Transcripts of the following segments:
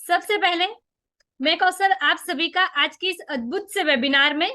सबसे पहले मैं कौशल आप सभी का आज की इस अद्भुत से वेबिनार में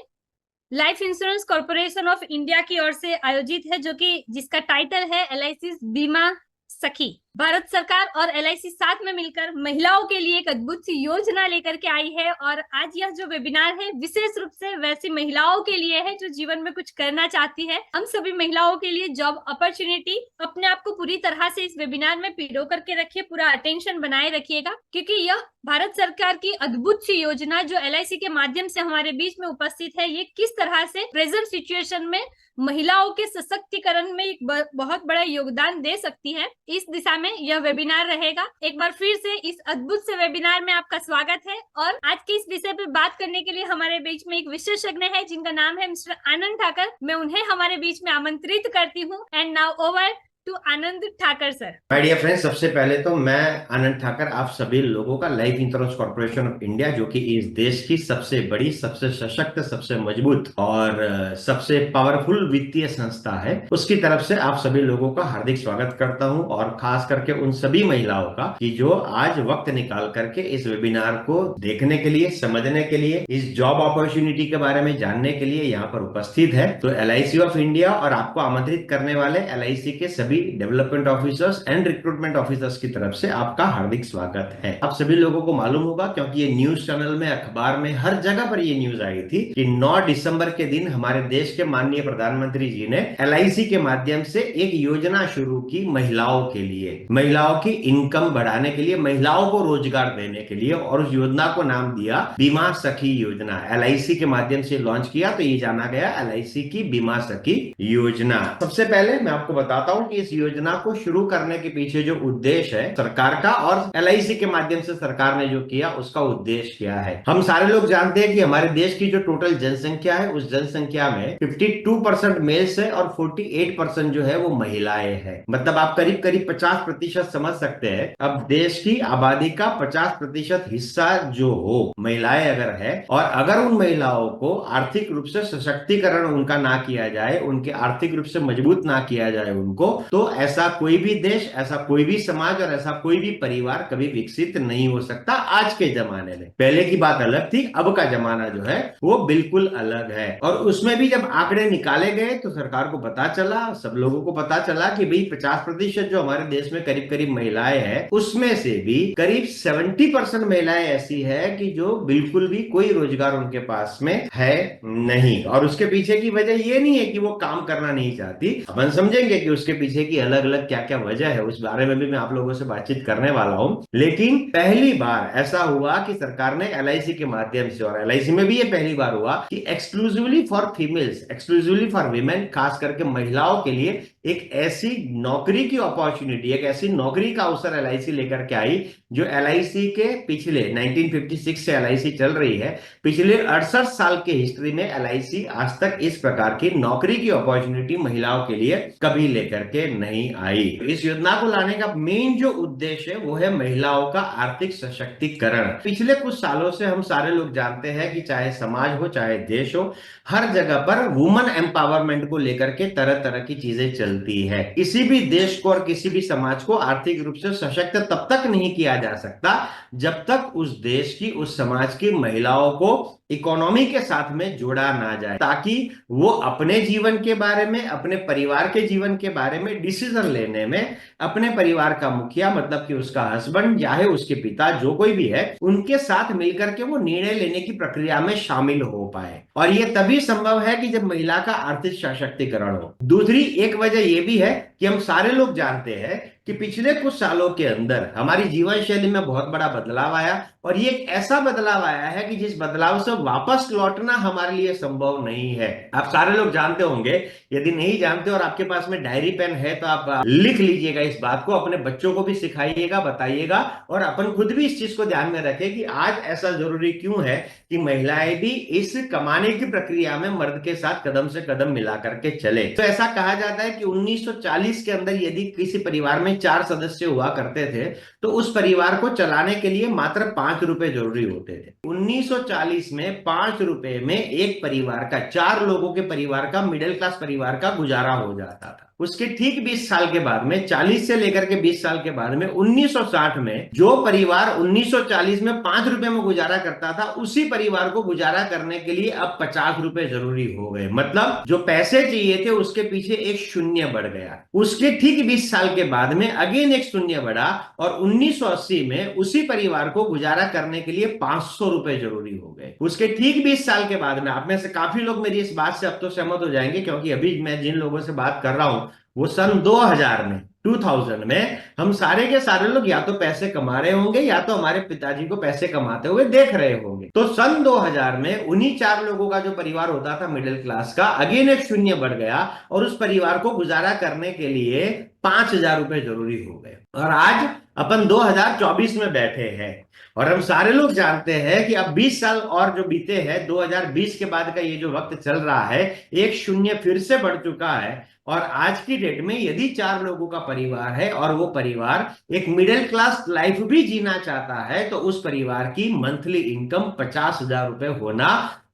life insurance corporation of India की ओर से आयोजित है, जो कि जिसका टाइटल है एलआईसी बीमा सखी। भारत सरकार और एलआईसी साथ में मिलकर महिलाओं के लिए एक अद्भुत सी योजना लेकर के आई है। और आज यह जो वेबिनार है विशेष रूप से वैसी महिलाओं के लिए है जो जीवन में कुछ करना चाहती है। हम सभी महिलाओं के लिए जॉब अपॉर्चुनिटी, अपने आप को पूरी तरह से इस वेबिनार में पिरो करके रखिए, पूरा अटेंशन बनाए रखिएगा, क्योंकि यह भारत सरकार की अद्भुत सी योजना जो एलआईसी के माध्यम से हमारे बीच में उपस्थित है, ये किस तरह से प्रेजेंट सिचुएशन में महिलाओं के सशक्तिकरण में एक बहुत बड़ा योगदान दे सकती है, इस दिशा में यह वेबिनार रहेगा। एक बार फिर से इस अद्भुत से वेबिनार में आपका स्वागत है। और आज के इस विषय पर बात करने के लिए हमारे बीच में एक विशेषज्ञ है जिनका नाम है मिस्टर आनंद ठाकर। मैं उन्हें हमारे बीच में आमंत्रित करती हूँ। And now over to Anand Thakar sir. My dear friends, सबसे पहले तो मैं आनंद ठाकर आप सभी लोगों का life insurance corporation of India, जो कि इस देश की सबसे बड़ी, सबसे सशक्त, सबसे मजबूत और सबसे पावरफुल वित्तीय संस्था है, उसकी तरफ से आप सभी लोगों का हार्दिक स्वागत करता हूं। और खास करके उन सभी महिलाओं का कि जो आज वक्त निकाल करके इस वेबिनार को देखने के लिए, समझने के लिए, इस जॉब अपॉर्चुनिटी के बारे में जानने के लिए यहाँ पर उपस्थित है। तो एलआईसी ऑफ इंडिया और आपको आमंत्रित करने वाले एलआईसी के सभी development officers and recruitment officers की तरफ से आपका हार्दिक स्वागत है। आप सभी लोगों को मालूम होगा, क्योंकि ये न्यूज चैनल में, अखबार में, हर जगह पर ये न्यूज आई थी कि 9 दिसंबर के दिन हमारे देश के माननीय प्रधानमंत्री जी ने एलआईसी के माध्यम से एक योजना शुरू की महिलाओं के लिए, महिलाओं की इनकम बढ़ाने के लिए, महिलाओं को रोजगार देने के लिए, और उस योजना को नाम दिया बीमा सखी योजना। एलआईसी के माध्यम से लॉन्च किया तो ये जाना गया एलआईसी की बीमा सखी योजना। सबसे पहले मैं आपको बताता हूं कि इस योजना को शुरू करने के पीछे जो उद्देश्य है सरकार का, और एलआईसी के माध्यम से सरकार ने जो किया उसका उद्देश्य क्या है। हम सारे लोग जानते हैं कि हमारे देश की जो टोटल जनसंख्या है, उस जनसंख्या में 52% मेल्स है और 48% जो है वो महिलाएं हैं। मतलब आप करीब करीब 50% समझ सकते हैं। अब देश की आबादी का 50% हिस्सा जो हो महिलाएं अगर है, और अगर उन महिलाओं को आर्थिक रूप से सशक्तिकरण उनका ना किया जाए, उनके आर्थिक रूप से मजबूत ना किया जाए उनको, तो ऐसा कोई भी देश, ऐसा कोई भी समाज और ऐसा कोई भी परिवार कभी विकसित नहीं हो सकता। आज के जमाने में, पहले की बात अलग थी, अब का जमाना जो है वो बिल्कुल अलग है। और उसमें भी जब आंकड़े निकाले गए तो सरकार को पता चला, सब लोगों को पता चला कि भाई 50% जो हमारे देश में करीब करीब महिलाएं हैं, उसमें से भी करीब 70% महिलाएं ऐसी है कि जो बिल्कुल भी कोई रोजगार उनके पास में है नहीं। और उसके पीछे की वजह ये नहीं है कि वो काम करना नहीं चाहती, अपन समझेंगे कि उसके पीछे की अलग अलग क्या क्या वजह है, उस बारे में भी मैं आप लोगों से बातचीत करने वाला हूं। लेकिन पहली बार ऐसा हुआ कि सरकार ने एलआईसी के माध्यम से, और एलआईसी में भी ये पहली बार हुआ कि exclusively for females, exclusively for women, खास करके महिलाओं के लिए एक ऐसी नौकरी की अपॉर्चुनिटी, एक ऐसी नौकरी का अवसर एलआईसी लेकर के आई, जो एलआईसी के पिछले 1956 से एलआईसी चल रही है, पिछले 68 साल के हिस्ट्री में एलआईसी आज तक इस प्रकार की नौकरी की अपॉर्चुनिटी महिलाओं के लिए कभी लेकर के नहीं आई। इस योजना को लाने का मेन जो उद्देश्य है वो है महिलाओं का आर्थिक सशक्तिकरण। पिछले कुछ सालों से हम सारे लोग जानते हैं कि चाहे समाज हो, चाहे देश हो, हर जगह पर वुमन एम्पावरमेंट को लेकर के तरह तरह की चीजें चलती है। किसी भी देश को और किसी भी समाज को आर्थिक रूप से सशक्त तब तक नहीं किया जा सकता जब तक उस देश की, उस समाज की महिलाओं को इकोनॉमी के साथ में जोड़ा ना जाए, ताकि वो अपने जीवन के बारे में, अपने परिवार के जीवन के बारे में डिसीजन लेने में अपने परिवार का मुखिया, मतलब कि उसका हस्बैंड, चाहे उसके पिता, जो कोई भी है, उनके साथ मिलकर के वो निर्णय लेने की प्रक्रिया में शामिल हो पाए। और ये तभी संभव है कि जब महिला का आर्थिक सशक्तिकरण हो। दूसरी एक वजह ये भी है कि हम सारे लोग जानते हैं कि पिछले कुछ सालों के अंदर हमारी जीवन शैली में बहुत बड़ा बदलाव आया, और ये एक ऐसा बदलाव आया है कि जिस बदलाव से वापस लौटना हमारे लिए संभव नहीं है। आप सारे लोग जानते होंगे, यदि नहीं जानते और आपके पास में डायरी पेन है तो आप लिख लीजिएगा इस बात को, अपने बच्चों को भी सिखाइएगा, बताइएगा, और अपन खुद भी इस चीज को ध्यान में रखें कि आज ऐसा जरूरी क्यों है कि महिलाएं भी इस कमाने की प्रक्रिया में मर्द के साथ कदम से कदम मिला करके चले। तो ऐसा कहा जाता है कि 1940 के अंदर यदि किसी परिवार में 4 सदस्य हुआ करते थे तो उस परिवार को चलाने के लिए मात्र 5 रुपए जरूरी होते थे। 1940 में 5 रुपए में एक परिवार का, 4 लोगों के परिवार का, मिडिल क्लास परिवार का गुजारा हो जाता था। उसके ठीक 20 साल के बाद में, 40 से लेकर के 20 साल के बाद में, 1960 में जो परिवार 1940 में 5 रुपए में गुजारा करता था, उसी परिवार को गुजारा करने के लिए अब 50 रुपए जरूरी हो गए। मतलब जो पैसे चाहिए थे उसके पीछे एक शून्य बढ़ गया। उसके ठीक 20 साल के बाद में अगेन एक शून्य बढ़ा और 1980 में उसी परिवार को गुजारा करने के लिए 500 रुपए जरूरी हो गए। उसके ठीक 20 साल के बाद में, आप में से काफी लोग मेरी इस बात से अब तो सहमत हो जाएंगे, क्योंकि अभी मैं जिन लोगों से बात कर रहा हूं वो सन 2000 में, 2000 में हम सारे के सारे लोग या तो पैसे कमा रहे होंगे या तो हमारे पिताजी को पैसे कमाते हुए देख रहे होंगे। तो सन 2000 में उन्हीं 4 लोगों का जो परिवार होता था मिडिल क्लास का, अगेन एक शून्य बढ़ गया और उस परिवार को गुजारा करने के लिए 5000 रुपए जरूरी हो गए। और आज अपन 2024 में बैठे हैं और हम सारे लोग जानते हैं कि अब 20 साल और जो बीते हैं, 2020 के बाद का ये जो वक्त चल रहा है, एक शून्य फिर से बढ़ चुका है। और आज की डेट में यदि 4 लोगों का परिवार है और वो परिवार एक मिडिल क्लास लाइफ भी जीना चाहता है, तो उस परिवार की मंथली इनकम 50,000 रुपए होना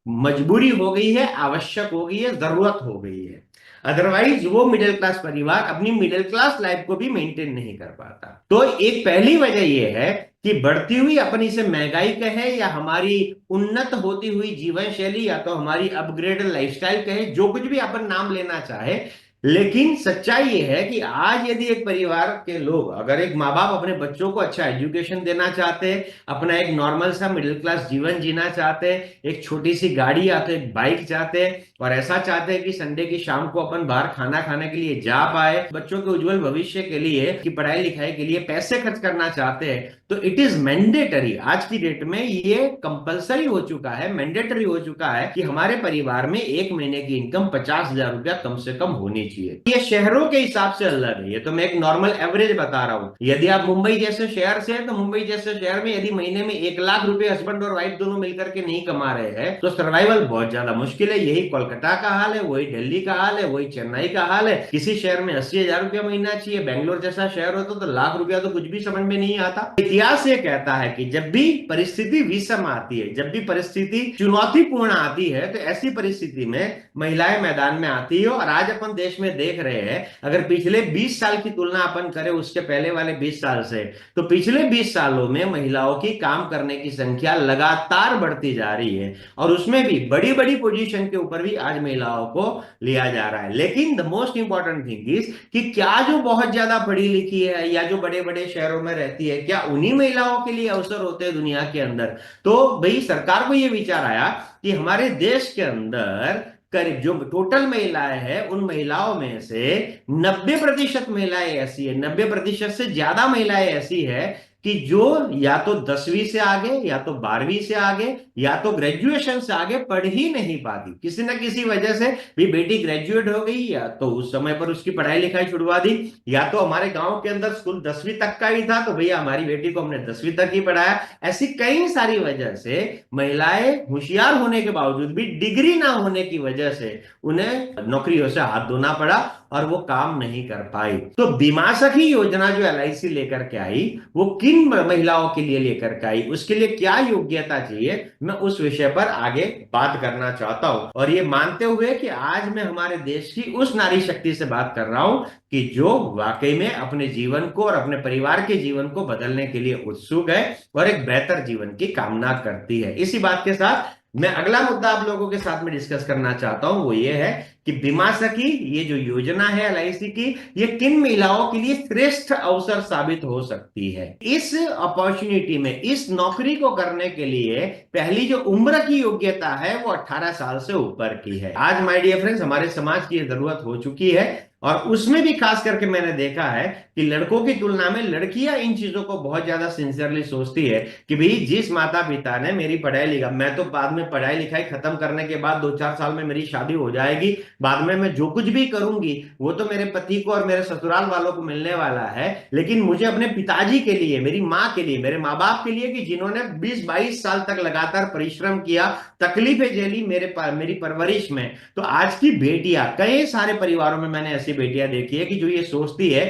मजबूरी हो गई है, आवश्यक हो गई है, जरूरत हो गई है। अदरवाइज वो मिडिल क्लास परिवार अपनी मिडिल क्लास लाइफ को भी मेंटेन नहीं कर पाता। तो एक पहली वजह यह है कि बढ़ती हुई अपनी से महंगाई कहे या हमारी उन्नत होती हुई जीवन शैली या तो हमारी अपग्रेड लाइफस्टाइल कहे, जो कुछ भी अपन नाम लेना चाहे, लेकिन सच्चाई ये है कि आज यदि एक परिवार के लोग, अगर एक माँ बाप अपने बच्चों को अच्छा एजुकेशन देना चाहते हैं, अपना एक नॉर्मल सा मिडिल क्लास जीवन जीना चाहते हैं, एक छोटी सी गाड़ी या तो एक बाइक चाहते हैं और ऐसा चाहते हैं कि संडे की शाम को अपन बाहर खाना खाने के लिए जा पाए, बच्चों के उज्जवल भविष्य के लिए, की पढ़ाई लिखाई के लिए पैसे खर्च करना चाहते हैं, तो इट इज मैंडेटरी। आज की डेट में ये कंपलसरी हो चुका है, मैंडेटरी हो चुका है कि हमारे परिवार में एक महीने की इनकम 50,000 रुपया कम से कम होनी चाहिए। ये शहरों के हिसाब से अलग है, ये तो मैं एक नॉर्मल एवरेज बता रहा हूं। यदि आप मुंबई जैसे शहर से हैं, तो मुंबई जैसे शहर में यदि महीने में 1 लाख रुपए हस्बैंड और वाइफ दोनों मिलकर के नहीं कमा रहे हैं, तो सर्वाइवल बहुत ज्यादा मुश्किल है। यही कोलकाता का हाल है, वही दिल्ली का हाल है, वही चेन्नई का हाल है। किसी शहर में 80,000 रुपया महीना चाहिए, बेंगलोर जैसा शहर होता तो लाख रुपया तो कुछ भी समझ में नहीं आता। इतिहास ये कहता है कि जब भी परिस्थिति विषम आती है, जब भी परिस्थिति चुनौतीपूर्ण आती है, तो ऐसी परिस्थिति में महिलाएं मैदान में आती है। और आज अपन देश में देख रहे हैं, अगर पिछले 20 साल की तुलना अपन करें उसके पहले वाले 20 साल से, तो पिछले 20 सालों में महिलाओं की काम करने की संख्या लगातार बढ़ती जा रही है और उसमें भी बड़ी बड़ी पोजीशन के ऊपर भी आज महिलाओं को लिया जा रहा है। लेकिन the most important thing is कि क्या जो बहुत ज्यादा पढ़ी लिखी है या जो बड़े बड़े शहरों में रहती है, क्या उन्हीं महिलाओं के लिए अवसर होते हैं दुनिया के अंदर? तो भाई सरकार को यह विचार आया कि हमारे देश के अंदर करीब जो टोटल महिलाएं हैं, उन महिलाओं में से 90% महिलाएं ऐसी है, 90% से ज्यादा महिलाएं ऐसी है कि जो या तो 10वीं से आगे या तो 12वीं से आगे या तो ग्रेजुएशन से आगे पढ़ ही नहीं पाती। किसी ना किसी वजह से भी बेटी ग्रेजुएट हो गई, या तो उस समय पर उसकी पढ़ाई लिखाई छुड़वा दी, या तो हमारे गांव के अंदर स्कूल 10वीं तक का ही था तो भैया हमारी बेटी को हमने 10वीं तक ही पढ़ाया। ऐसी कई सारी वजह से महिलाएं होशियार होने के बावजूद भी डिग्री ना होने की वजह से उन्हें नौकरियों से हाथ धोना पड़ा और वो काम नहीं कर पाई। तो बीमा सखी योजना जो एलआईसी लेकर के आई, वो किन महिलाओं के लिए लेकर के आई, उसके लिए क्या योग्यता चाहिए, मैं उस विषय पर आगे बात करना चाहता हूं। और ये मानते हुए कि आज मैं हमारे देश की उस नारी शक्ति से बात कर रहा हूं कि जो वाकई में अपने जीवन को और अपने परिवार के जीवन को बदलने के लिए उत्सुक है और एक बेहतर जीवन की कामना करती है। इसी बात के साथ मैं अगला मुद्दा आप लोगों के साथ में डिस्कस करना चाहता हूं, वो ये है कि बीमा सखी ये जो योजना है एलआईसी की, ये किन महिलाओं के लिए श्रेष्ठ अवसर साबित हो सकती है। इस अपॉर्चुनिटी में, इस नौकरी को करने के लिए पहली जो उम्र की योग्यता है वो 18 साल से ऊपर की है। आज माय डियर फ्रेंड्स, हमारे समाज की जरूरत हो चुकी है और उसमें भी खास करके मैंने देखा है कि लड़कों की तुलना में लड़कियां इन चीजों को बहुत ज्यादा सिंसियरली सोचती है कि भाई जिस माता पिता ने मेरी पढ़ाई लिखा, मैं तो बाद में पढ़ाई लिखाई खत्म करने के बाद 2-4 साल में मेरी शादी हो जाएगी, बाद में मैं जो कुछ भी करूंगी वो तो मेरे पति को और मेरे ससुराल वालों को मिलने वाला है, लेकिन मुझे अपने पिताजी के लिए, मेरी माँ के लिए, मेरे माँ बाप के लिए, कि जिन्होंने 20-22 साल तक लगातार परिश्रम किया, तकलीफें झेली मेरी परवरिश में। तो आज की बेटियां, कई सारे परिवारों में मैंने ऐसी बेटियां देखी है कि जो ये सोचती है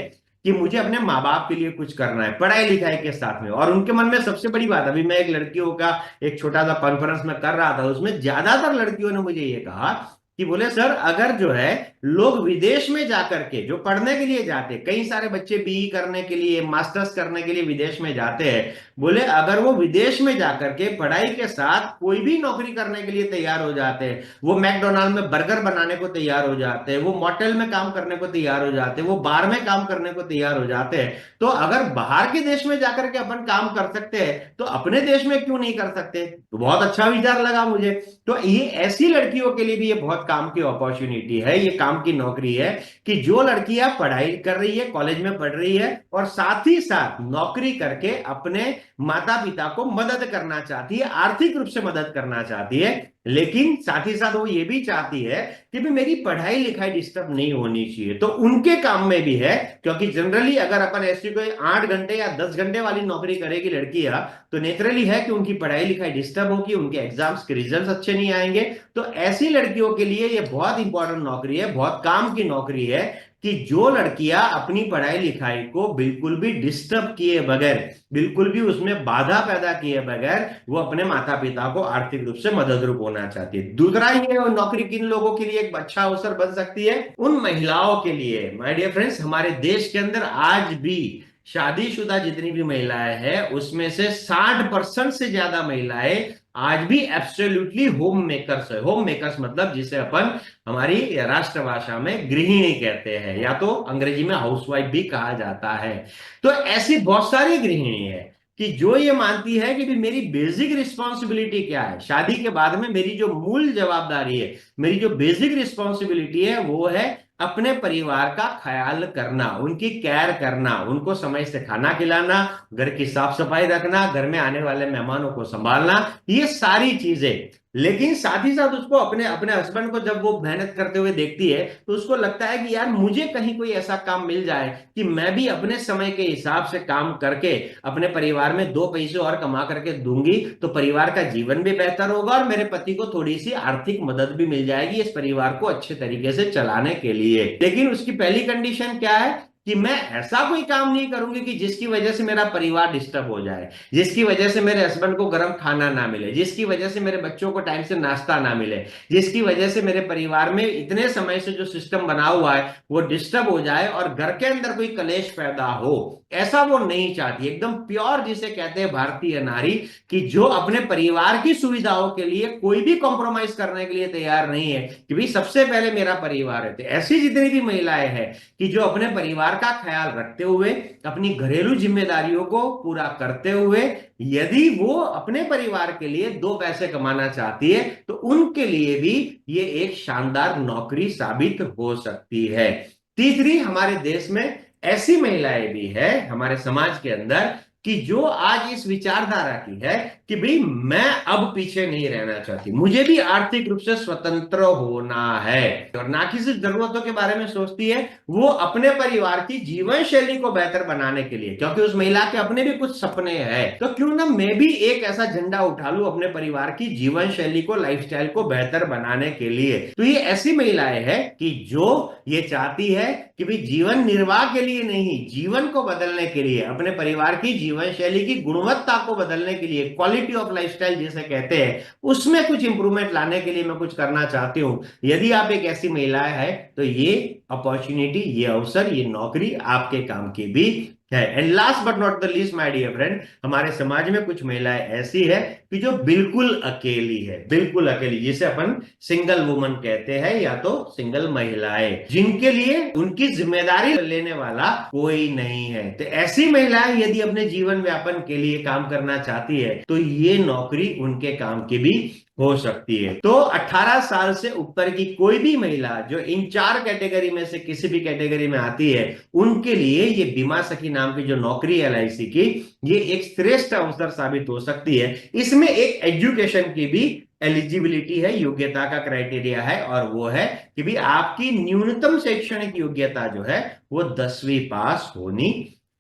कि मुझे अपने माँ बाप के लिए कुछ करना है पढ़ाई लिखाई के साथ में। और उनके मन में सबसे बड़ी बात, अभी मैं एक लड़कियों का एक छोटा सा कॉन्फ्रेंस में कर रहा था, उसमें ज्यादातर लड़कियों ने मुझे ये कहा कि बोले सर अगर जो है लोग विदेश में जाकर के जो पढ़ने के लिए जाते, कई सारे बच्चे बीई करने के लिए, मास्टर्स करने के लिए विदेश में जाते हैं, बोले अगर वो विदेश में जाकर के पढ़ाई के साथ कोई भी नौकरी करने के लिए तैयार हो जाते हैं, वो मैकडोनाल्ड में बर्गर बनाने को तैयार हो जाते हैं, वो मोटेल में काम करने को तैयार हो जाते हैं, वो बार में काम करने को तैयार हो जाते हैं, तो अगर बाहर के देश में जाकर के अपन काम कर सकते हैं तो अपने देश में क्यों नहीं कर सकते? तो बहुत अच्छा विचार लगा मुझे। तो ये ऐसी लड़कियों के लिए भी ये बहुत काम की अपॉर्चुनिटी है, ये काम की नौकरी है कि जो लड़कियां पढ़ाई कर रही है, कॉलेज में पढ़ रही है और साथ ही साथ नौकरी करके अपने माता पिता को मदद करना चाहती है, आर्थिक रूप से मदद करना चाहती है, लेकिन साथ ही साथ वो ये भी चाहती है कि भी मेरी पढ़ाई लिखाई डिस्टर्ब नहीं होनी चाहिए, तो उनके काम में भी है। क्योंकि जनरली अगर अपन ऐसी कोई 8 घंटे या 10 घंटे वाली नौकरी करेगी लड़कियां, तो नेचुरली है कि उनकी पढ़ाई लिखाई डिस्टर्ब होगी, उनके एग्जाम्स के रिजल्ट अच्छे नहीं आएंगे। तो ऐसी लड़कियों के लिए ये बहुत इंपॉर्टेंट नौकरी है, बहुत काम की नौकरी है कि जो लड़कियां अपनी पढ़ाई लिखाई को बिल्कुल भी डिस्टर्ब किए बगैर, बिल्कुल भी उसमें बाधा पैदा किए बगैर वो अपने माता पिता को आर्थिक रूप से मदद रूप होना चाहती है। दूसरा ये नौकरी किन लोगों के लिए एक अच्छा अवसर बन सकती है? उन महिलाओं के लिए। माय डियर फ्रेंड्स, हमारे देश के अंदर आज भी शादीशुदा जितनी भी महिलाएं हैं उसमें से 60% से ज्यादा महिलाएं आज भी एब्सोल्युटली होम मेकर्स है। होम मेकर्स मतलब जिसे अपन हमारी राष्ट्रभाषा में गृहिणी कहते हैं, या तो अंग्रेजी में हाउसवाइफ भी कहा जाता है। तो ऐसी बहुत सारी गृहिणी है कि जो ये मानती है कि भी मेरी बेसिक रिस्पॉन्सिबिलिटी क्या है, शादी के बाद में मेरी जो मूल जवाबदारी है, मेरी जो बेसिक रिस्पॉन्सिबिलिटी है वो है अपने परिवार का ख्याल करना, उनकी केयर करना, उनको समय से खाना खिलाना, घर की साफ सफाई रखना, घर में आने वाले मेहमानों को संभालना, ये सारी चीजें। लेकिन साथ ही साथ उसको अपने अपने हस्बैंड को जब वो मेहनत करते हुए देखती है तो उसको लगता है कि यार मुझे कहीं कोई ऐसा काम मिल जाए कि मैं भी अपने समय के हिसाब से काम करके अपने परिवार में 2 पैसे और कमा करके दूंगी, तो परिवार का जीवन भी बेहतर होगा और मेरे पति को थोड़ी सी आर्थिक मदद भी मिल जाएगी इस परिवार को अच्छे तरीके से चलाने के लिए। लेकिन उसकी पहली कंडीशन क्या है कि मैं ऐसा कोई काम नहीं करूंगी कि जिसकी वजह से मेरा परिवार डिस्टर्ब हो जाए, जिसकी वजह से मेरे हस्बैंड को गर्म खाना ना मिले, जिसकी वजह से मेरे बच्चों को टाइम से नाश्ता ना मिले, जिसकी वजह से मेरे परिवार में इतने समय से जो सिस्टम बना हुआ है वो डिस्टर्ब हो जाए और घर के अंदर कोई कलेश पैदा हो। ऐसा वो नहीं चाहती। एकदम प्योर जिसे कहते हैं भारतीय नारी, कि जो अपने परिवार की सुविधाओं के लिए कोई भी कॉम्प्रोमाइज करने के लिए तैयार नहीं है, कि भाई सबसे पहले मेरा परिवार है। तो ऐसी जितनी भी महिलाएं हैं कि जो अपने परिवार का ख्याल रखते हुए, अपनी घरेलू जिम्मेदारियों को पूरा करते हुए, यदि वो अपने परिवार के लिए 2 पैसे कमाना चाहती है तो उनके लिए भी ये एक शानदार नौकरी साबित हो सकती है। तीसरी, हमारे देश में ऐसी महिलाएं भी है हमारे समाज के अंदर कि जो आज इस विचारधारा की है कि भाई मैं अब पीछे नहीं रहना चाहती, मुझे भी आर्थिक रूप से स्वतंत्र होना है, और ना कि सिर्फ जरूरतों के बारे में सोचती है, वो अपने परिवार की जीवन शैली को बेहतर बनाने के लिए, क्योंकि उस महिला के अपने भी कुछ सपने हैं, तो क्यों ना मैं भी एक ऐसा झंडा उठा लूं अपने परिवार की जीवन शैली को, लाइफस्टाइल को बेहतर बनाने के लिए। तो ये ऐसी महिलाएं हैं कि जो ये चाहती है कि भाई जीवन निर्वाह के लिए नहीं, जीवन को बदलने के लिए, अपने परिवार की जीवन शैली की गुणवत्ता को बदलने के लिए, क्वालिटी ऑफ लाइफस्टाइल जिसे कहते हैं, उसमें कुछ इंप्रूवमेंट लाने के लिए मैं कुछ करना चाहती हूं। यदि आप एक ऐसी महिला है तो ये अपॉर्चुनिटी, ये अवसर, ये नौकरी आपके काम की भी है। And last but not the least my dear friend, हमारे समाज में कुछ महिलाएं ऐसी है कि जो बिल्कुल अकेली है, बिल्कुल अकेली, जिसे अपन सिंगल वुमन कहते हैं या तो सिंगल महिलाएं, जिनके लिए उनकी जिम्मेदारी लेने वाला कोई नहीं है। तो ऐसी महिलाएं यदि अपने जीवन व्यापन के लिए काम करना चाहती है तो ये नौकरी उनके काम की भी हो सकती है। तो 18 साल से ऊपर की कोई भी महिला जो इन 4 कैटेगरी में से किसी भी कैटेगरी में आती है, उनके लिए ये बीमा सखी नाम की जो नौकरी है एलआईसी की, ये एक श्रेष्ठ अवसर साबित हो सकती है। इसमें एक एजुकेशन की भी एलिजिबिलिटी है, योग्यता का क्राइटेरिया है, और वो है कि भी आपकी न्यूनतम शैक्षणिक योग्यता जो है वो 10वीं पास होनी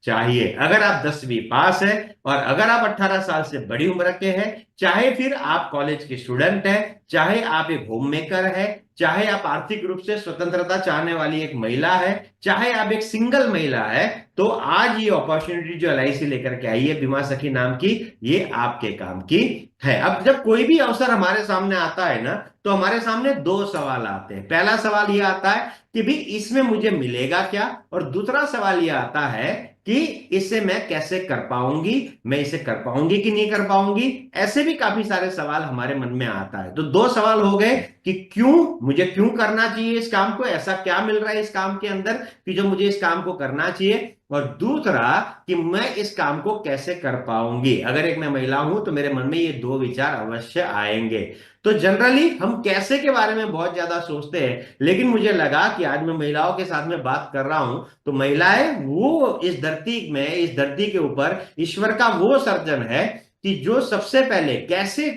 चाहिए। अगर आप 10वीं पास है और अगर आप 18 साल से बड़ी उम्र के हैं, चाहे फिर आप कॉलेज के स्टूडेंट हैं, चाहे आप एक होम मेकर है, चाहे आप आर्थिक रूप से स्वतंत्रता चाहने वाली एक महिला है, चाहे आप एक सिंगल महिला है, तो आज ये अपॉर्चुनिटी जो एलआईसी लेकर के आई है बीमा सखी नाम की, ये आपके काम की है। अब जब कोई भी अवसर हमारे सामने आता है ना, तो हमारे सामने दो सवाल आते हैं। पहला सवाल ये आता है कि भी इसमें मुझे मिलेगा क्या, और दूसरा सवाल ये आता है कि इसे मैं कैसे कर पाऊंगी, मैं इसे कर पाऊंगी कि नहीं कर पाऊंगी। ऐसे भी काफी सारे सवाल हमारे मन में आता है। तो दो सवाल हो गए कि क्यों, मुझे क्यों करना चाहिए इस काम को, ऐसा क्या मिल रहा है इस काम के अंदर कि जो मुझे इस काम को करना चाहिए, और दूसरा कि मैं इस काम को कैसे कर पाऊंगी। अगर एक मैं महिला हूं तो मेरे मन में ये दो विचार अवश्य आएंगे। तो जनरली हम कैसे के बारे में बहुत ज्यादा सोचते हैं, लेकिन मुझे लगा कि आज मैं महिलाओं के साथ में बात कर रहा हूं, तो महिलाएं वो इस धरती में, इस धरती के ऊपर ईश्वर का वो सर्जन है कि जो सबसे पहले कैसे